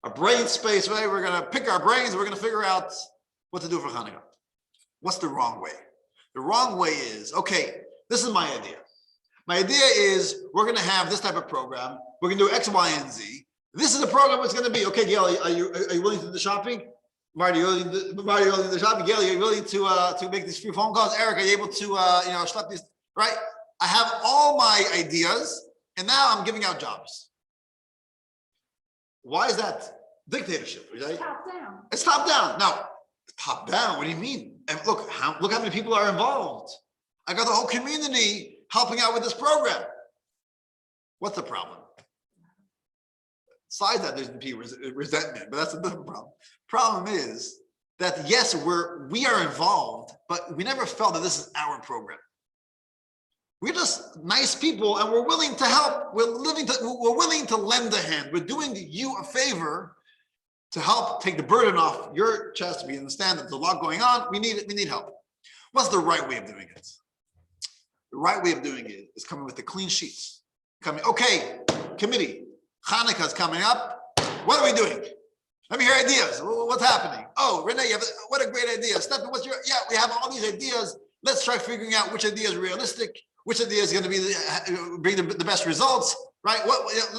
our brain space, right? We're going to pick our brains. We're going to figure out what to do for Hanukkah. What's the wrong way? The wrong way is, okay, this is my idea. My idea is we're going to have this type of program. We're going to do X, Y, and Z. This is the program it's going to be. Okay, Gail, are you willing to do the shopping? Marty, you're willing to do the shopping? Gail, are you willing to make these few phone calls? Eric, are you able to schlep these? Right? I have all my ideas, and now I'm giving out jobs. Why is that? Dictatorship, right? Top down. It's top down. Now, top down, what do you mean? And look how many people are involved. I got the whole community helping out with this program. What's the problem? Besides that, there's resentment, but that's a different problem. Problem is, that yes, we are involved, but we never felt that this is our program. We're just nice people, and we're willing to help. We're willing to lend a hand. We're doing you a favor to help take the burden off your chest. We understand that there's a lot going on. We need help. What's the right way of doing it? The right way of doing it is coming with the clean sheets. Okay, committee, Hanukkah's coming up. What are we doing? Let me hear ideas. What's happening? Oh, Renee, what a great idea. Stefan, we have all these ideas. Let's try figuring out which idea is realistic, which idea is going to bring the best results, right?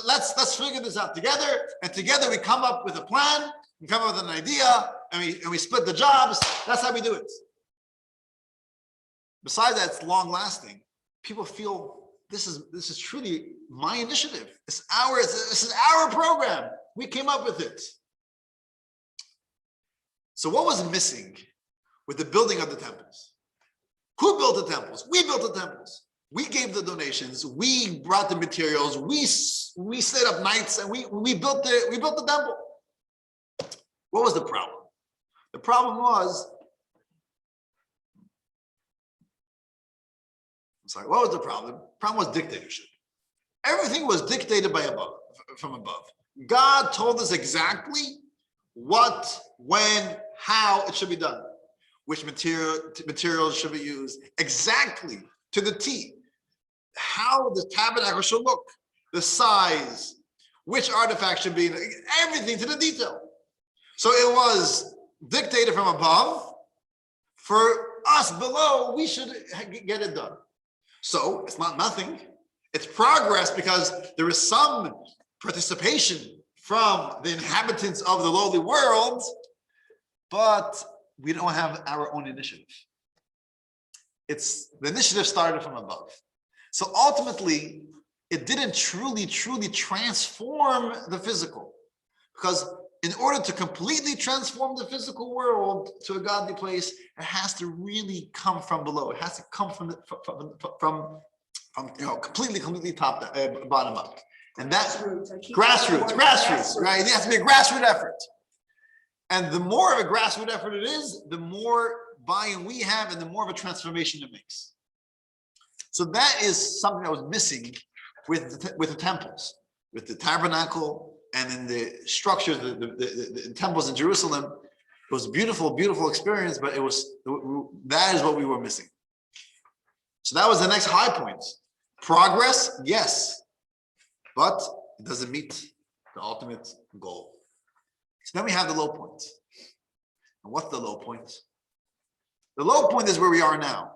Let's figure this out together. And together we come up with a plan, we come up with an idea, and we split the jobs. That's how we do it. Besides that, it's long lasting. People feel this is truly my initiative. This is our program. We came up with it. So what was missing with the building of the temples? Who built the temples? We built the temples. We gave the donations. We brought the materials. We stayed up nights and we built the temple. What was the problem? The problem was, what was the problem? The problem was dictatorship. Everything was dictated from above. God told us exactly what, when, how it should be done, which materials should be used, exactly to the T, how the tabernacle should look, the size, which artifact should be, everything to the detail. So it was dictated from above. For us below, we should get it done. So it's not nothing. It's progress because there is some participation from the inhabitants of the lowly world, but we don't have our own initiative. The initiative started from above. So ultimately, it didn't truly transform the physical, because in order to completely transform the physical world to a godly place, it has to really come from below. It has to come from completely bottom up. And that's grassroots, right? It has to be a grassroots effort. And the more of a grassroots effort it is, the more buy-in we have and the more of a transformation it makes. So that is something that was missing with the temples, with the tabernacle and in the structures, the temples in Jerusalem. It was a beautiful experience, but that is what we were missing. So that was the next high point. Progress, yes, but it doesn't meet the ultimate goal. So then we have the low point. And what's the low point? The low point is where we are now,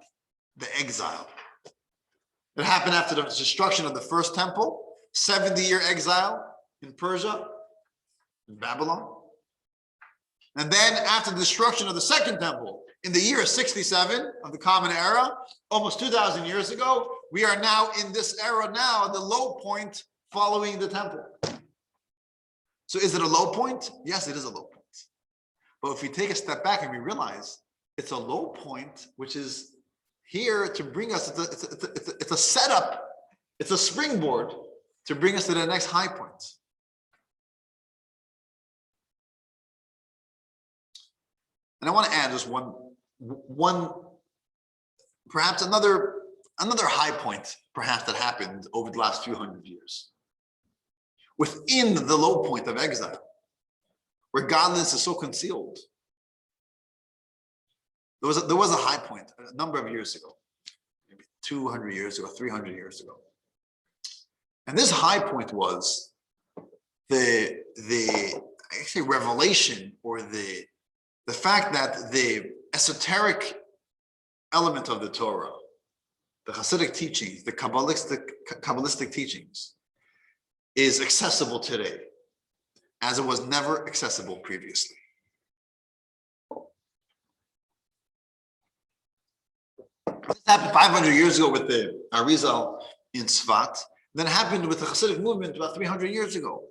the exile. It happened after the destruction of the first temple, 70-year exile in Persia, in Babylon. And then after the destruction of the second temple, in the year 67 of the Common Era, almost 2,000 years ago, we are now in this era now, the low point following the temple. So is it a low point? Yes, it is a low point. But if we take a step back and we realize it's a low point, which is here to bring us, it's a setup, it's a springboard to bring us to the next high point. And I want to add just one, perhaps another high point, perhaps that happened over the last few hundred years. Within the low point of exile, where godliness is so concealed. There was a high point a number of years ago, maybe 200 years ago, 300 years ago. And this high point was the revelation, or the fact that the esoteric element of the Torah, the Hasidic teachings, the Kabbalistic teachings, is accessible today as it was never accessible previously. This happened 500 years ago with the Arizal in Tzfat. Then it happened with the Hasidic movement about 300 years ago,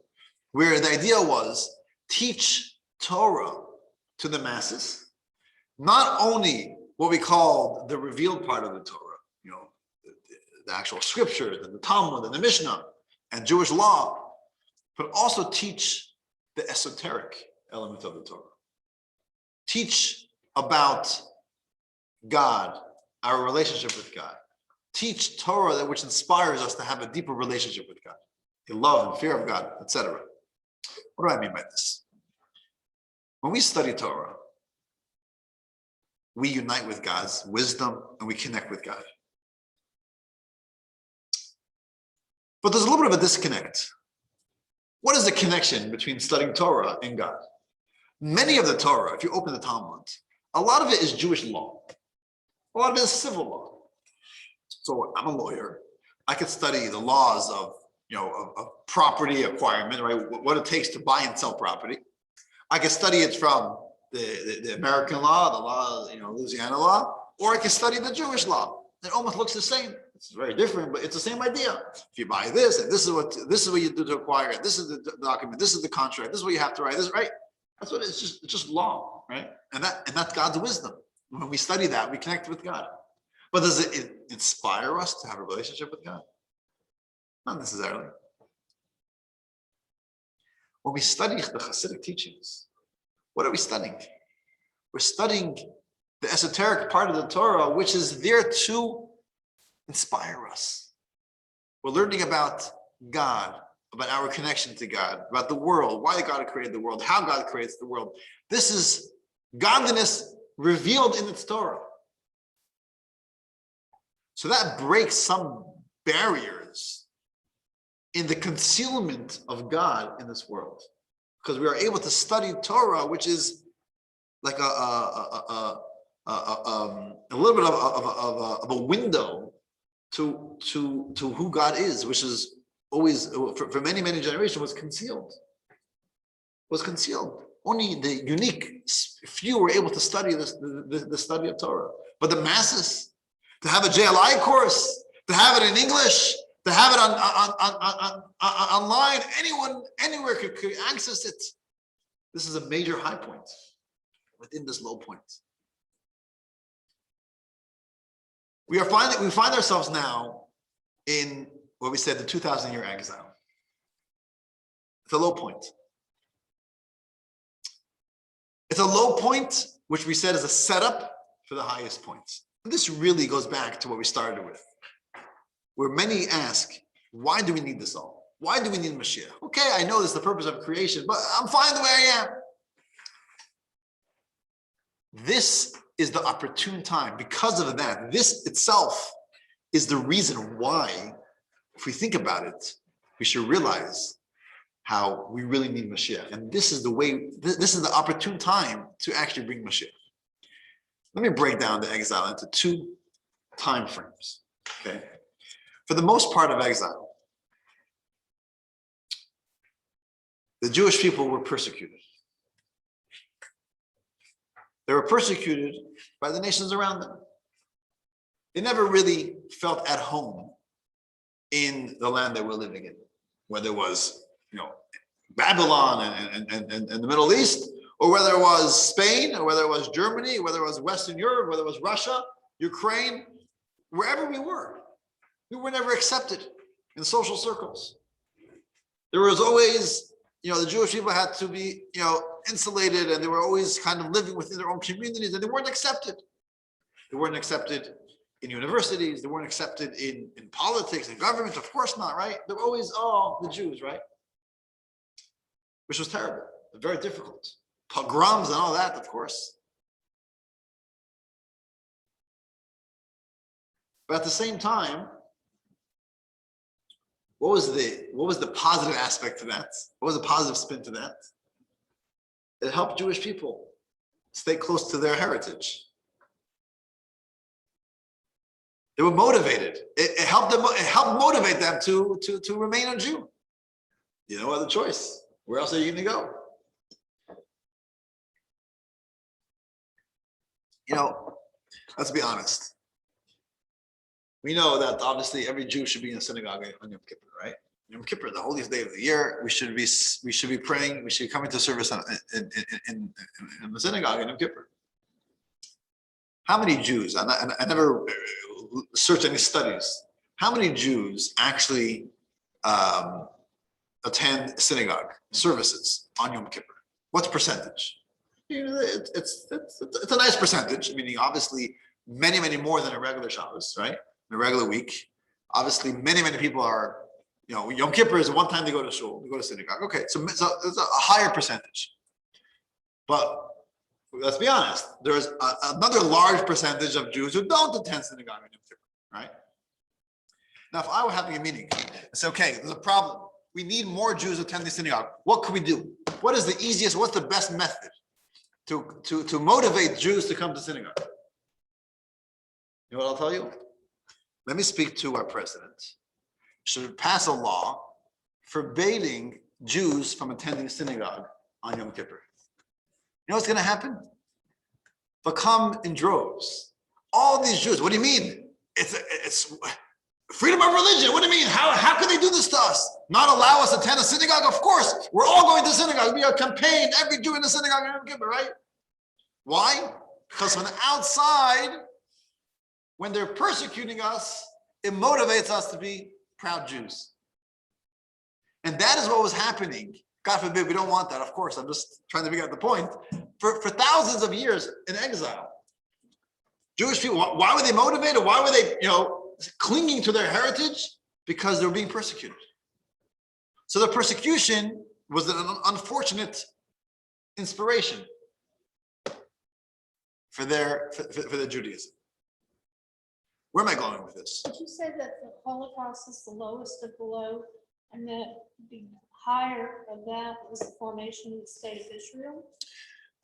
where the idea was teach Torah to the masses, not only what we call the revealed part of the Torah, the actual scriptures and the Talmud and the Mishnah and Jewish law, but also teach the esoteric element of the Torah. Teach about God, our relationship with God. Teach Torah that which inspires us to have a deeper relationship with God, in love and fear of God, etc. What do I mean by this? When we study Torah, we unite with God's wisdom and we connect with God. But there's a little bit of a disconnect. What is the connection between studying Torah and God? Many of the Torah, if you open the Talmud, a lot of it is Jewish law. A lot of it is civil law. So I'm a lawyer. I could study the laws of, of property acquirement, right? What it takes to buy and sell property. I could study it from the American law, the law, Louisiana law, or I could study the Jewish law. It almost looks the same. It's very different, but it's the same idea. If you buy this, and this is what you do to acquire it. This is the document. This is the contract. This is what you have to write. This, right? That's what it's just law, right? And that's God's wisdom. When we study that, we connect with God. But does it inspire us to have a relationship with God? Not necessarily. When we study the Hasidic teachings, what are we studying? We're studying the esoteric part of the Torah, which is there to inspire us. We're learning about God, about our connection to God, about the world, why God created the world, how God creates the world. This is godliness revealed in its Torah. So that breaks some barriers in the concealment of God in this world, because we are able to study Torah, which is like a little bit of a window to who God is, which is always for many generations was concealed. Only the unique few were able to study the study of Torah, but the masses. To have a JLI course, to have it in English, to have it on online, anyone, anywhere could access it. This is a major high point within this low point. We find ourselves now in what we said, the 2,000-year exile. It's a low point. It's a low point, which we said is a setup for the highest points. And this really goes back to what we started with, where many ask, why do we need this all? Why do we need Mashiach? Okay, I know this is the purpose of creation, but I'm fine the way I am. This is the opportune time. Because of that, this itself is the reason why, if we think about it, we should realize how we really need Mashiach. And this is the way, this is the opportune time to actually bring Mashiach. Let me break down the exile into two time frames, okay? For the most part of exile, the Jewish people were persecuted. They were persecuted by the nations around them. They never really felt at home in the land they were living in, whether it was, Babylon and the Middle East, or whether it was Spain, or whether it was Germany, whether it was Western Europe, whether it was Russia, Ukraine, wherever we were never accepted in social circles. There was always, the Jewish people had to be, insulated, and they were always kind of living within their own communities, and they weren't accepted. They weren't accepted in universities. They weren't accepted in politics and government. Of course not, right? They're always, the Jews, right? Which was terrible, very difficult. Pogroms and all that, of course. But at the same time, what was the positive aspect to that? What was the positive spin to that? It helped Jewish people stay close to their heritage. They were motivated. It helped them. It helped motivate them to remain a Jew. No other choice. Where else are you going to go? Let's be honest. We know that obviously every Jew should be in a synagogue on Yom Kippur, right? Yom Kippur, the holiest day of the year. We should be praying. We should be coming to service in the synagogue on Yom Kippur. How many Jews? I never searched any studies. How many Jews actually attend synagogue services on Yom Kippur? What's the percentage? It's a nice percentage, meaning obviously many more than a regular Shabbos, right? In a regular week. Obviously, many people are, Yom Kippur is one time they go to shul, they go to synagogue. Okay, so it's a higher percentage. But let's be honest, there's another large percentage of Jews who don't attend synagogue on Yom Kippur, right? Now, if I were having a meeting and say, okay, there's a problem. We need more Jews attending synagogue. What can we do? What is the easiest, what's the best method to motivate Jews to come to synagogue? You know what I'll tell you? Let me speak to our president. Should pass a law forbidding Jews from attending synagogue on Yom Kippur. You know what's going to happen? They'll come in droves. All these Jews. What do you mean? It's freedom of religion. What do you mean? How can they do this to us? Not allow us to attend a synagogue? Of course, we're all going to synagogue. We are campaign every Jew in the synagogue on Yom Kippur, right? Why? Because from the outside, when they're persecuting us, it motivates us to be proud Jews. And that is what was happening. God forbid, we don't want that. Of course, I'm just trying to figure out the point. For thousands of years in exile, Jewish people, why were they motivated? Why were they, clinging to their heritage? Because they were being persecuted. So the persecution was an unfortunate inspiration for their Judaism. Where am I going with this? Did you say that the Holocaust is the lowest of the low, and that the higher of that is the formation of the state of Israel?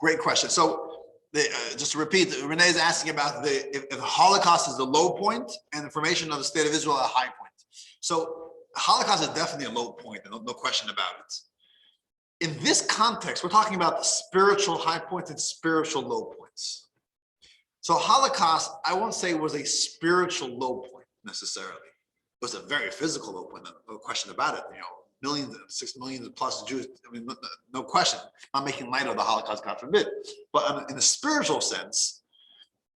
Great question. So just to repeat, Renee is asking about if the Holocaust is the low point and the formation of the state of Israel a high point. So the Holocaust is definitely a low point, no question about it. In this context, we're talking about the spiritual high points and spiritual low points. So Holocaust, I won't say was a spiritual low point necessarily. It was a very physical low point, no question about it. Millions, 6 million plus Jews, no question. I'm not making light of the Holocaust, God forbid. But in a spiritual sense,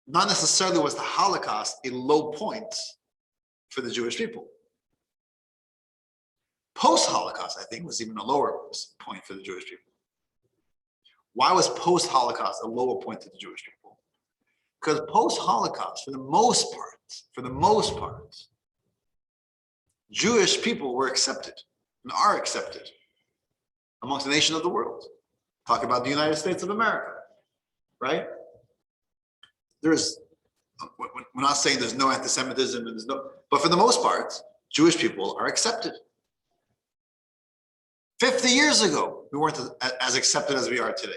not necessarily was the Holocaust a low point for the Jewish people. Post-Holocaust, I think, was even a lower point for the Jewish people. Why was post-Holocaust a lower point to the Jewish people? Because post-Holocaust, for the most part, Jewish people were accepted and are accepted amongst the nation of the world. Talk about the United States of America, right? We're not saying there's no anti-Semitism, but for the most part, Jewish people are accepted. 50 years ago, we weren't as accepted as we are today.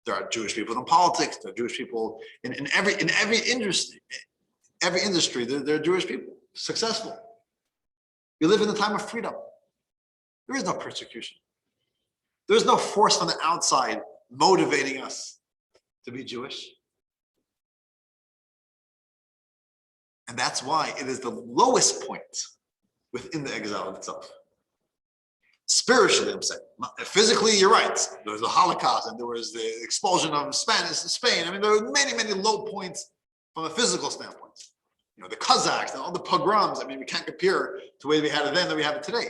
There are Jewish people in politics. There are Jewish people in every industry. Every industry, there are Jewish people, successful. We live in a time of freedom. There is no persecution. There is no force from the outside motivating us to be Jewish. And that's why it is the lowest point within the exile itself. Spiritually, I'm saying. Physically, you're right. There was the Holocaust and there was the expulsion of Spain. I mean, there were many low points from a physical standpoint. The Kazakhs and all the pogroms. I mean, we can't compare to the way we had it then than we have it today.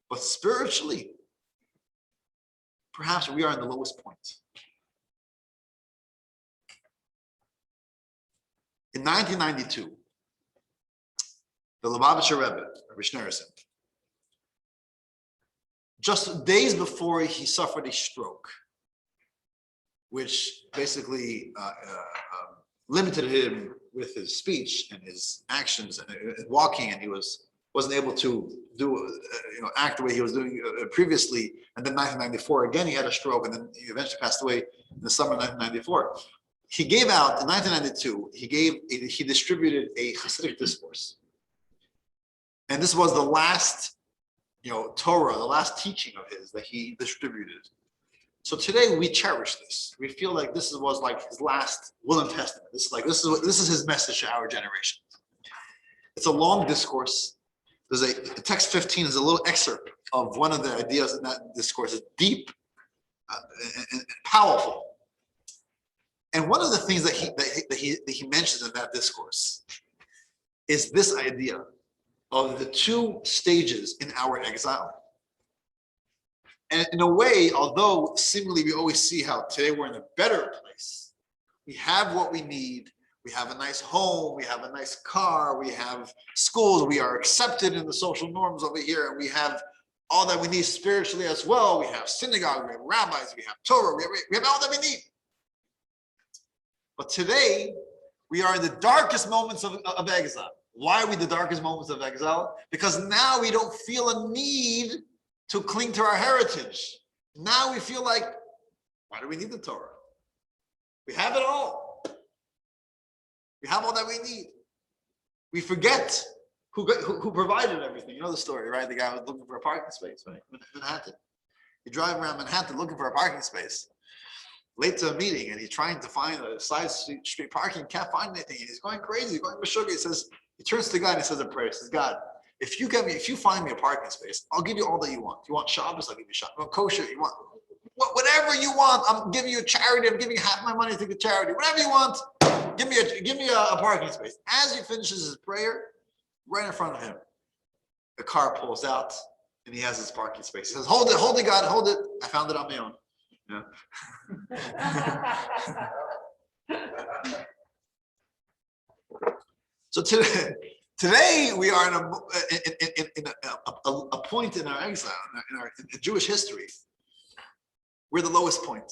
But spiritually, perhaps we are in the lowest point. In 1992, the Lubavitcher Rebbe, Rabbi Schneerson, just days before he suffered a stroke, which basically limited him with his speech and his actions and walking, and he wasn't able to do act the way he was doing previously. And then 1994 again he had a stroke, and then he eventually passed away in the summer of 1994. He gave out in 1992. He distributed a Hasidic discourse, and this was the last Torah, the last teaching of his that he distributed. So today we cherish this. We feel like this was like his last will and testament. This is his message to our generation. It's a long discourse. There's text 15 is a little excerpt of one of the ideas in that discourse. It's deep and powerful. And one of the things that he mentions in that discourse is this idea of the two stages in our exile. And in a way, although seemingly we always see how today we're in a better place, we have what we need. We have a nice home, we have a nice car, we have schools, we are accepted in the social norms over here, and we have all that we need spiritually as well. We have synagogue, we have rabbis, we have Torah, we have all that we need. But today, we are in the darkest moments of exile. Why are we the darkest moments of exile? Because now we don't feel a need to cling to our heritage. Now we feel like, why do we need the Torah? We have it all. We have all that we need. We forget who provided everything. You know the story, right? The guy was looking for a parking space, right? In Manhattan. He drive around Manhattan looking for a parking space. Late to a meeting, and he's trying to find a side street parking, can't find anything. And he's going crazy, he's going sugar. He turns to God and he says a prayer. He says, God, if you find me a parking space, I'll give you all that you want. You want Shabbos, I'll give you Shabbos. You want kosher, you want whatever you want. I'm giving you a charity. I'm giving you half my money to the charity. Whatever you want, give me a parking space. As he finishes his prayer, right in front of him, the car pulls out and he has his parking space. He says, hold it, God, hold it. I found it on my own. Yeah. So today we are in a point in our exile, in Jewish history. We're the lowest point.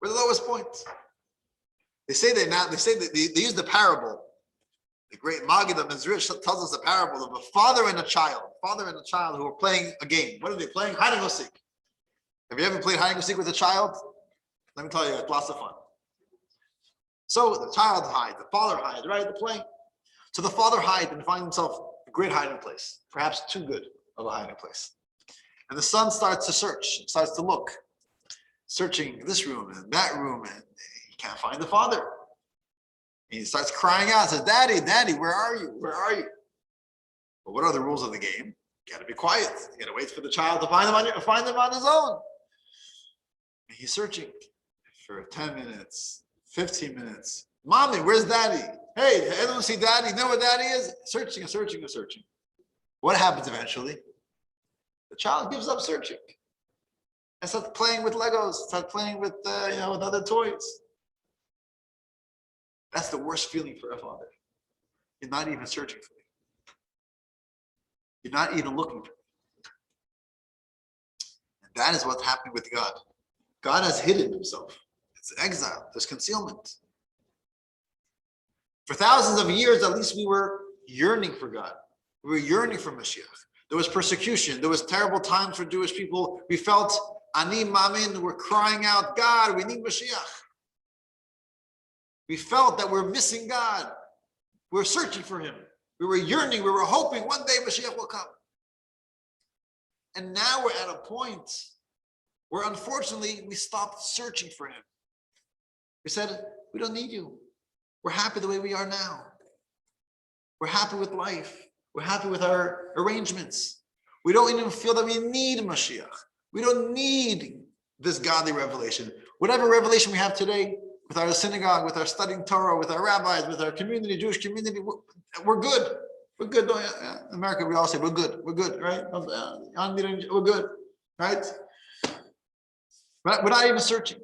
We're the lowest point. They use the parable. The great Maggid of Mizrich tells us the parable of a father and a child who are playing a game. What are they playing? Hide and go seek. Have you ever played hide and go seek with a child? Let me tell you, it's lots of fun. So the child hides, the father hides, right? They're playing. So the father hides and finds himself a great hiding place, perhaps too good of a hiding place. And the son starts to search, starts to look, searching this room and that room, and he can't find the father. And he starts crying out, says, Daddy, Daddy, where are you? Where are you? But what are the rules of the game? You gotta be quiet. You gotta wait for the child to find him on his own. And he's searching for 10 minutes, 15 minutes. Mommy, where's Daddy? Hey, I don't see Daddy. You know where Daddy is? Searching and searching and searching. What happens eventually? The child gives up searching and starts playing with Legos, starts playing with with other toys. That's the worst feeling for a father. You're not even searching for me. You're not even looking for me. And that is what's happening with God. God has hidden himself. It's exile. There's concealment. For thousands of years, at least we were yearning for God. We were yearning for Mashiach. There was persecution. There was terrible times for Jewish people. We felt, Ani Mamin, we're crying out, God, we need Mashiach. We felt that we're missing God. We're searching for him. We were yearning. We were hoping one day Mashiach will come. And now we're at a point where unfortunately we stopped searching for him. We said, we don't need you. We're happy the way we are now. We're happy with life. We're happy with our arrangements. We don't even feel that we need Mashiach. We don't need this godly revelation. Whatever revelation we have today, with our synagogue, with our studying Torah, with our rabbis, with our community, Jewish community, we're good. We're good. In America, we all say we're good. We're good, right? We're good, right? But we're not even searching.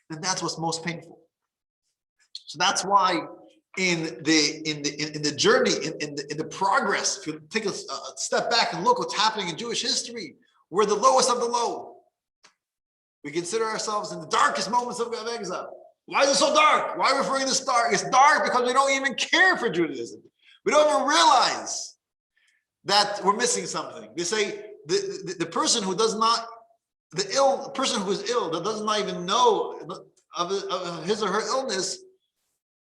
And that's what's most painful. So that's why in the journey, in the progress, if you take a step back and look what's happening in Jewish history, we're the lowest of the low. We consider ourselves in the darkest moments of exile. Why is it so dark? Why are we referring to this dark? It's dark because we don't even care for Judaism. We don't even realize that we're missing something. They say the person who does not, the person who is ill, that does not even know of his or her illness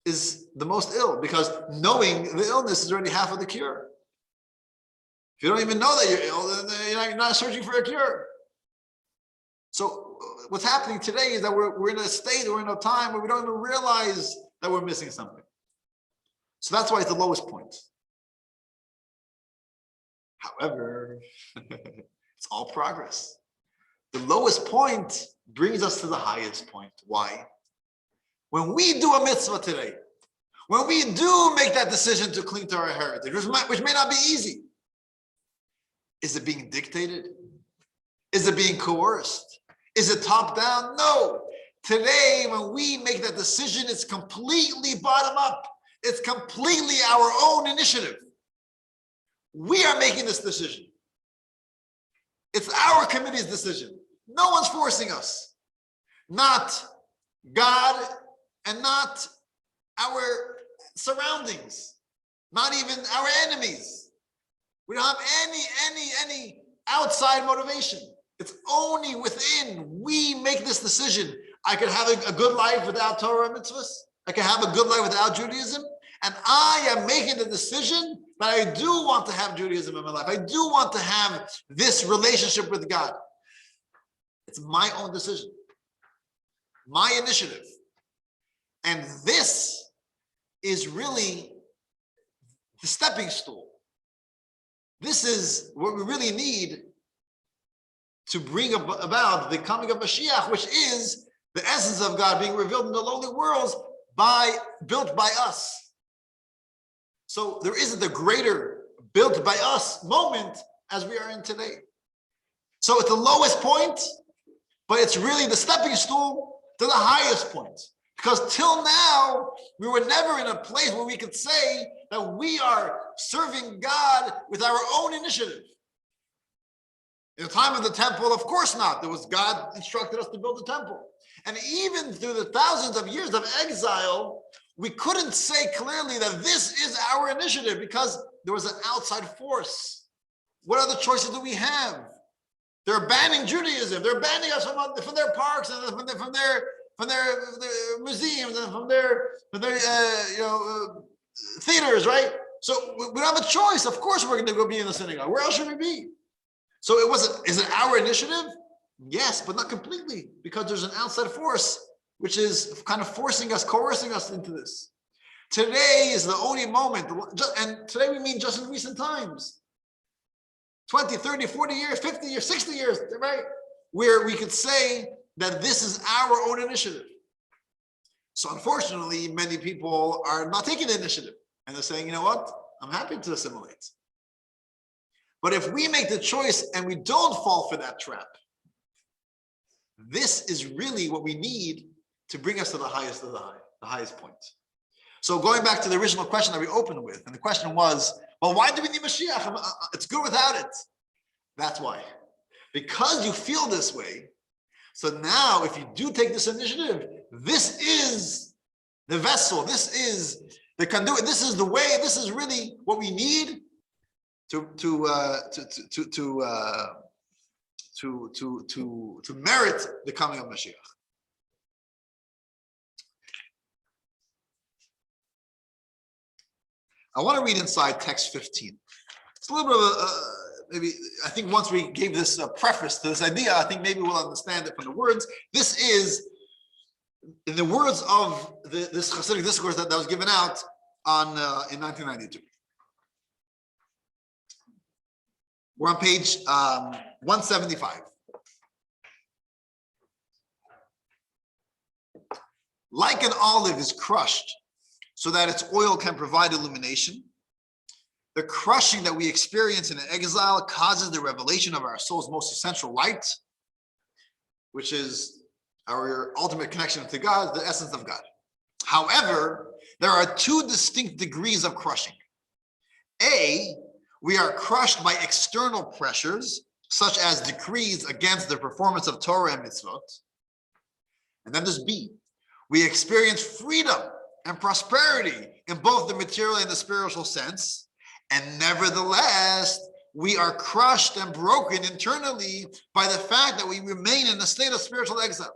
is the most ill, because knowing the illness is already half of the cure. If you don't even know that you're ill, then you're not searching for a cure. So what's happening today is that we're in a state, we're in a time where we don't even realize that we're missing something. So that's why it's the lowest point. However, it's all progress. The lowest point brings us to the highest point. Why? When we do a mitzvah today, when we do make that decision to cling to our heritage, which may not be easy, is it being dictated? Is it being coerced? Is it top down? No. Today, when we make that decision, it's completely bottom up. It's completely our own initiative. We are making this decision. It's our committee's decision. No one's forcing us. Not God and not our surroundings, not even our enemies. We don't have any outside motivation. It's only within. We make this decision. I could have a good life without Torah and mitzvahs. I can have a good life without Judaism. And I am making the decision that I do want to have Judaism in my life. I do want to have this relationship with God. It's my own decision, my initiative. And this is really the stepping stool. This is what we really need to bring about the coming of Mashiach, which is the essence of God being revealed in the lowly worlds built by us. So there isn't a greater built by us moment as we are in today. So it's the lowest point, but it's really the stepping stool to the highest point. Because till now, we were never in a place where we could say that we are serving God with our own initiative. In the time of the temple, of course not. There was God instructed us to build the temple. And even through the thousands of years of exile, we couldn't say clearly that this is our initiative because there was an outside force. What other choices do we have? They're banning Judaism. They're banning us from their parks and from their museums and from their theaters, right? So we don't have a choice. Of course, we're going to go be in the synagogue. Where else should we be? So is it our initiative? Yes, but not completely, because there's an outside force which is kind of forcing us, coercing us into this. Today is the only moment, and today we mean just in recent times, 20, 30, 40 years, 50 years, 60 years, right? Where we could say that this is our own initiative. So unfortunately, many people are not taking the initiative, and they're saying, you know what? I'm happy to assimilate. But if we make the choice and we don't fall for that trap, this is really what we need to bring us to the highest of the highest point. So going back to the original question that we opened with, and the question was, well, why do we need Mashiach? It's good without it. That's why. Because you feel this way. So now if you do take this initiative, this is the vessel, this is the conduit, this is the way, this is really what we need to merit the coming of Mashiach. I want to read inside text 15. It's a little bit of maybe, I think once we gave this preface to this idea, I think maybe we'll understand it from the words. This is in the words of this Hasidic discourse that was given out in 1992. We're on page 175. Like an olive is crushed so that its oil can provide illumination, the crushing that we experience in exile causes the revelation of our soul's most essential light, which is our ultimate connection to God, the essence of God. However, there are two distinct degrees of crushing. A, we are crushed by external pressures, such as decrees against the performance of Torah and Mitzvot. And then there's B, we experience freedom and prosperity in both the material and the spiritual sense. And nevertheless, we are crushed and broken internally by the fact that we remain in a state of spiritual exile.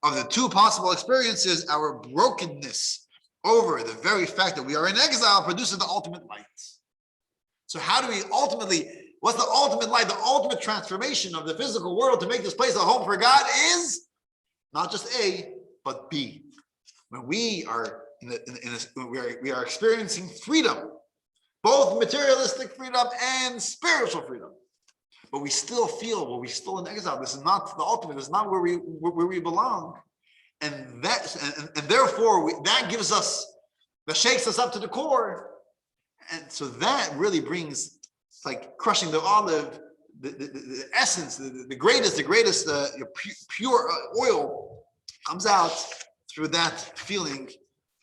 Of the two possible experiences, our brokenness over the very fact that we are in exile produces the ultimate light. So how do we ultimately, what's the ultimate light? The ultimate transformation of the physical world to make this place a home for God is not just A, but B. When we are we are experiencing freedom, both materialistic freedom and spiritual freedom, but we still feel, well, we're still in exile. This is not the ultimate. This is not where we belong, and therefore that gives us, that shakes us up to the core, and so that really brings, it's like crushing the olive, the essence, the greatest pure oil comes out through that feeling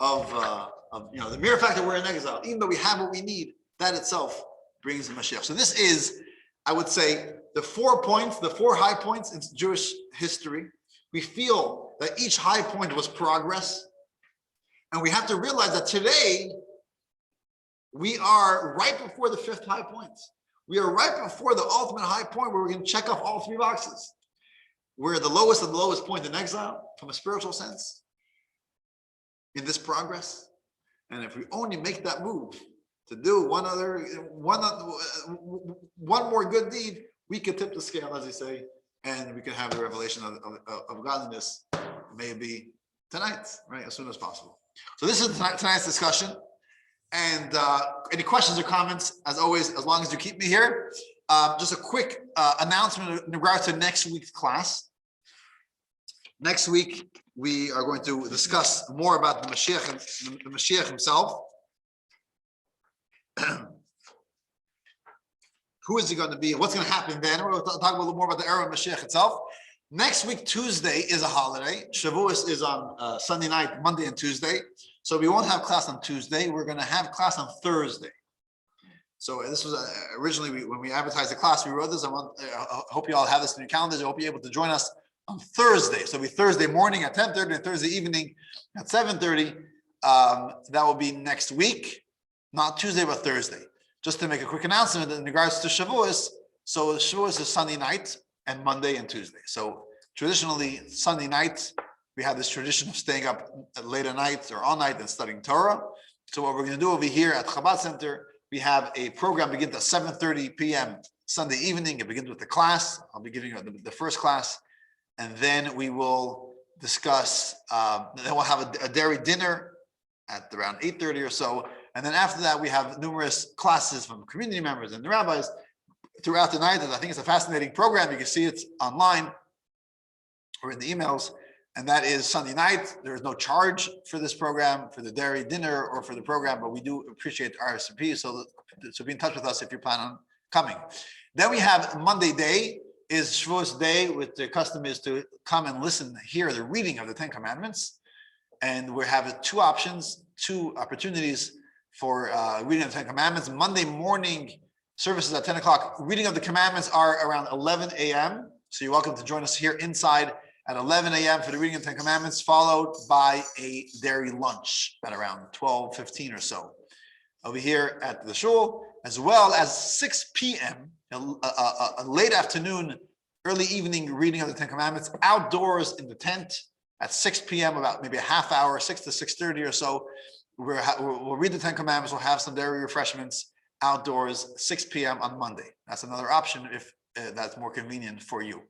of the mere fact that we're in exile, even though we have what we need, that itself brings the Mashiach. So this is, I would say, the 4 points, the 4 high points in Jewish history. We feel that each high point was progress. And we have to realize that today, we are right before the 5th high point. We are right before the ultimate high point where we're going to check off all 3 boxes. We're the lowest of the lowest point in exile from a spiritual sense in this progress. And if we only make that move to do one more good deed, we can tip the scale, as they say, and we can have the revelation of godliness maybe tonight, right, as soon as possible. So this is tonight's discussion. And any questions or comments, as always, as long as you keep me here. Just a quick announcement in regards to next week's class. Next week, we are going to discuss more about the Mashiach and the Mashiach himself. Who is he going to be? What's going to happen then? We're going to talk a little more about the era of Mashiach itself. Next week, Tuesday, is a holiday. Shavuos is on Sunday night, Monday and Tuesday. So we won't have class on Tuesday. We're going to have class on Thursday. So this was originally, when we advertised the class, we wrote this. I hope you all have this in your calendars. I hope you're able to join us on Thursday. So it'll be Thursday morning at 10:30 and Thursday evening at 7:30. That will be next week, not Tuesday, but Thursday. Just to make a quick announcement in regards to Shavuos. So Shavuos is Sunday night and Monday and Tuesday. So traditionally, Sunday night, we have this tradition of staying up late at night or all night and studying Torah. So what we're going to do over here at Chabad Center, we have a program begins at 7:30 p.m. Sunday evening. It begins with the class. I'll be giving you the first class. And then we will discuss, then we'll have a dairy dinner at around 8:30 or so. And then after that, we have numerous classes from community members and the rabbis throughout the night. And I think it's a fascinating program. You can see it online or in the emails. And that is Sunday night. There is no charge for this program, for the dairy dinner or for the program, but we do appreciate RSVP. So be in touch with us if you plan on coming. Then we have Monday day is Shavuos day, with the custom is to come and listen, hear the reading of the 10 Commandments. And we have 2 options, 2 opportunities for reading of the 10 Commandments. Monday morning services at 10 o'clock. Reading of the commandments are around 11 a.m. So you're welcome to join us here inside at 11 a.m. for the reading of the 10 Commandments, followed by a dairy lunch at around 12:15 or so over here at the shul, as well as 6 p.m., a late afternoon, early evening reading of the 10 Commandments outdoors in the tent at 6 p.m., about maybe a half hour, 6 to 6:30 or so. We'll read the 10 Commandments. We'll have some dairy refreshments outdoors, 6 p.m. on Monday. That's another option if that's more convenient for you.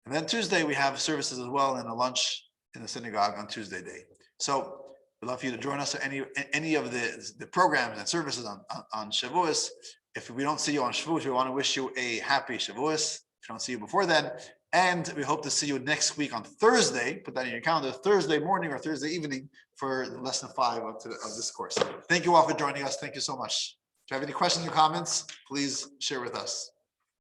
And then Tuesday, we have services as well and a lunch in the synagogue on Tuesday day. So we'd love for you to join us at any of the programs and services on Shavuos. If we don't see you on Shavuos, we want to wish you a happy Shavuos. If we don't see you before then. And we hope to see you next week on Thursday. Put that in your calendar, Thursday morning or Thursday evening for lesson 5 of this course. Thank you all for joining us. Thank you so much. If you have any questions or comments, please share with us.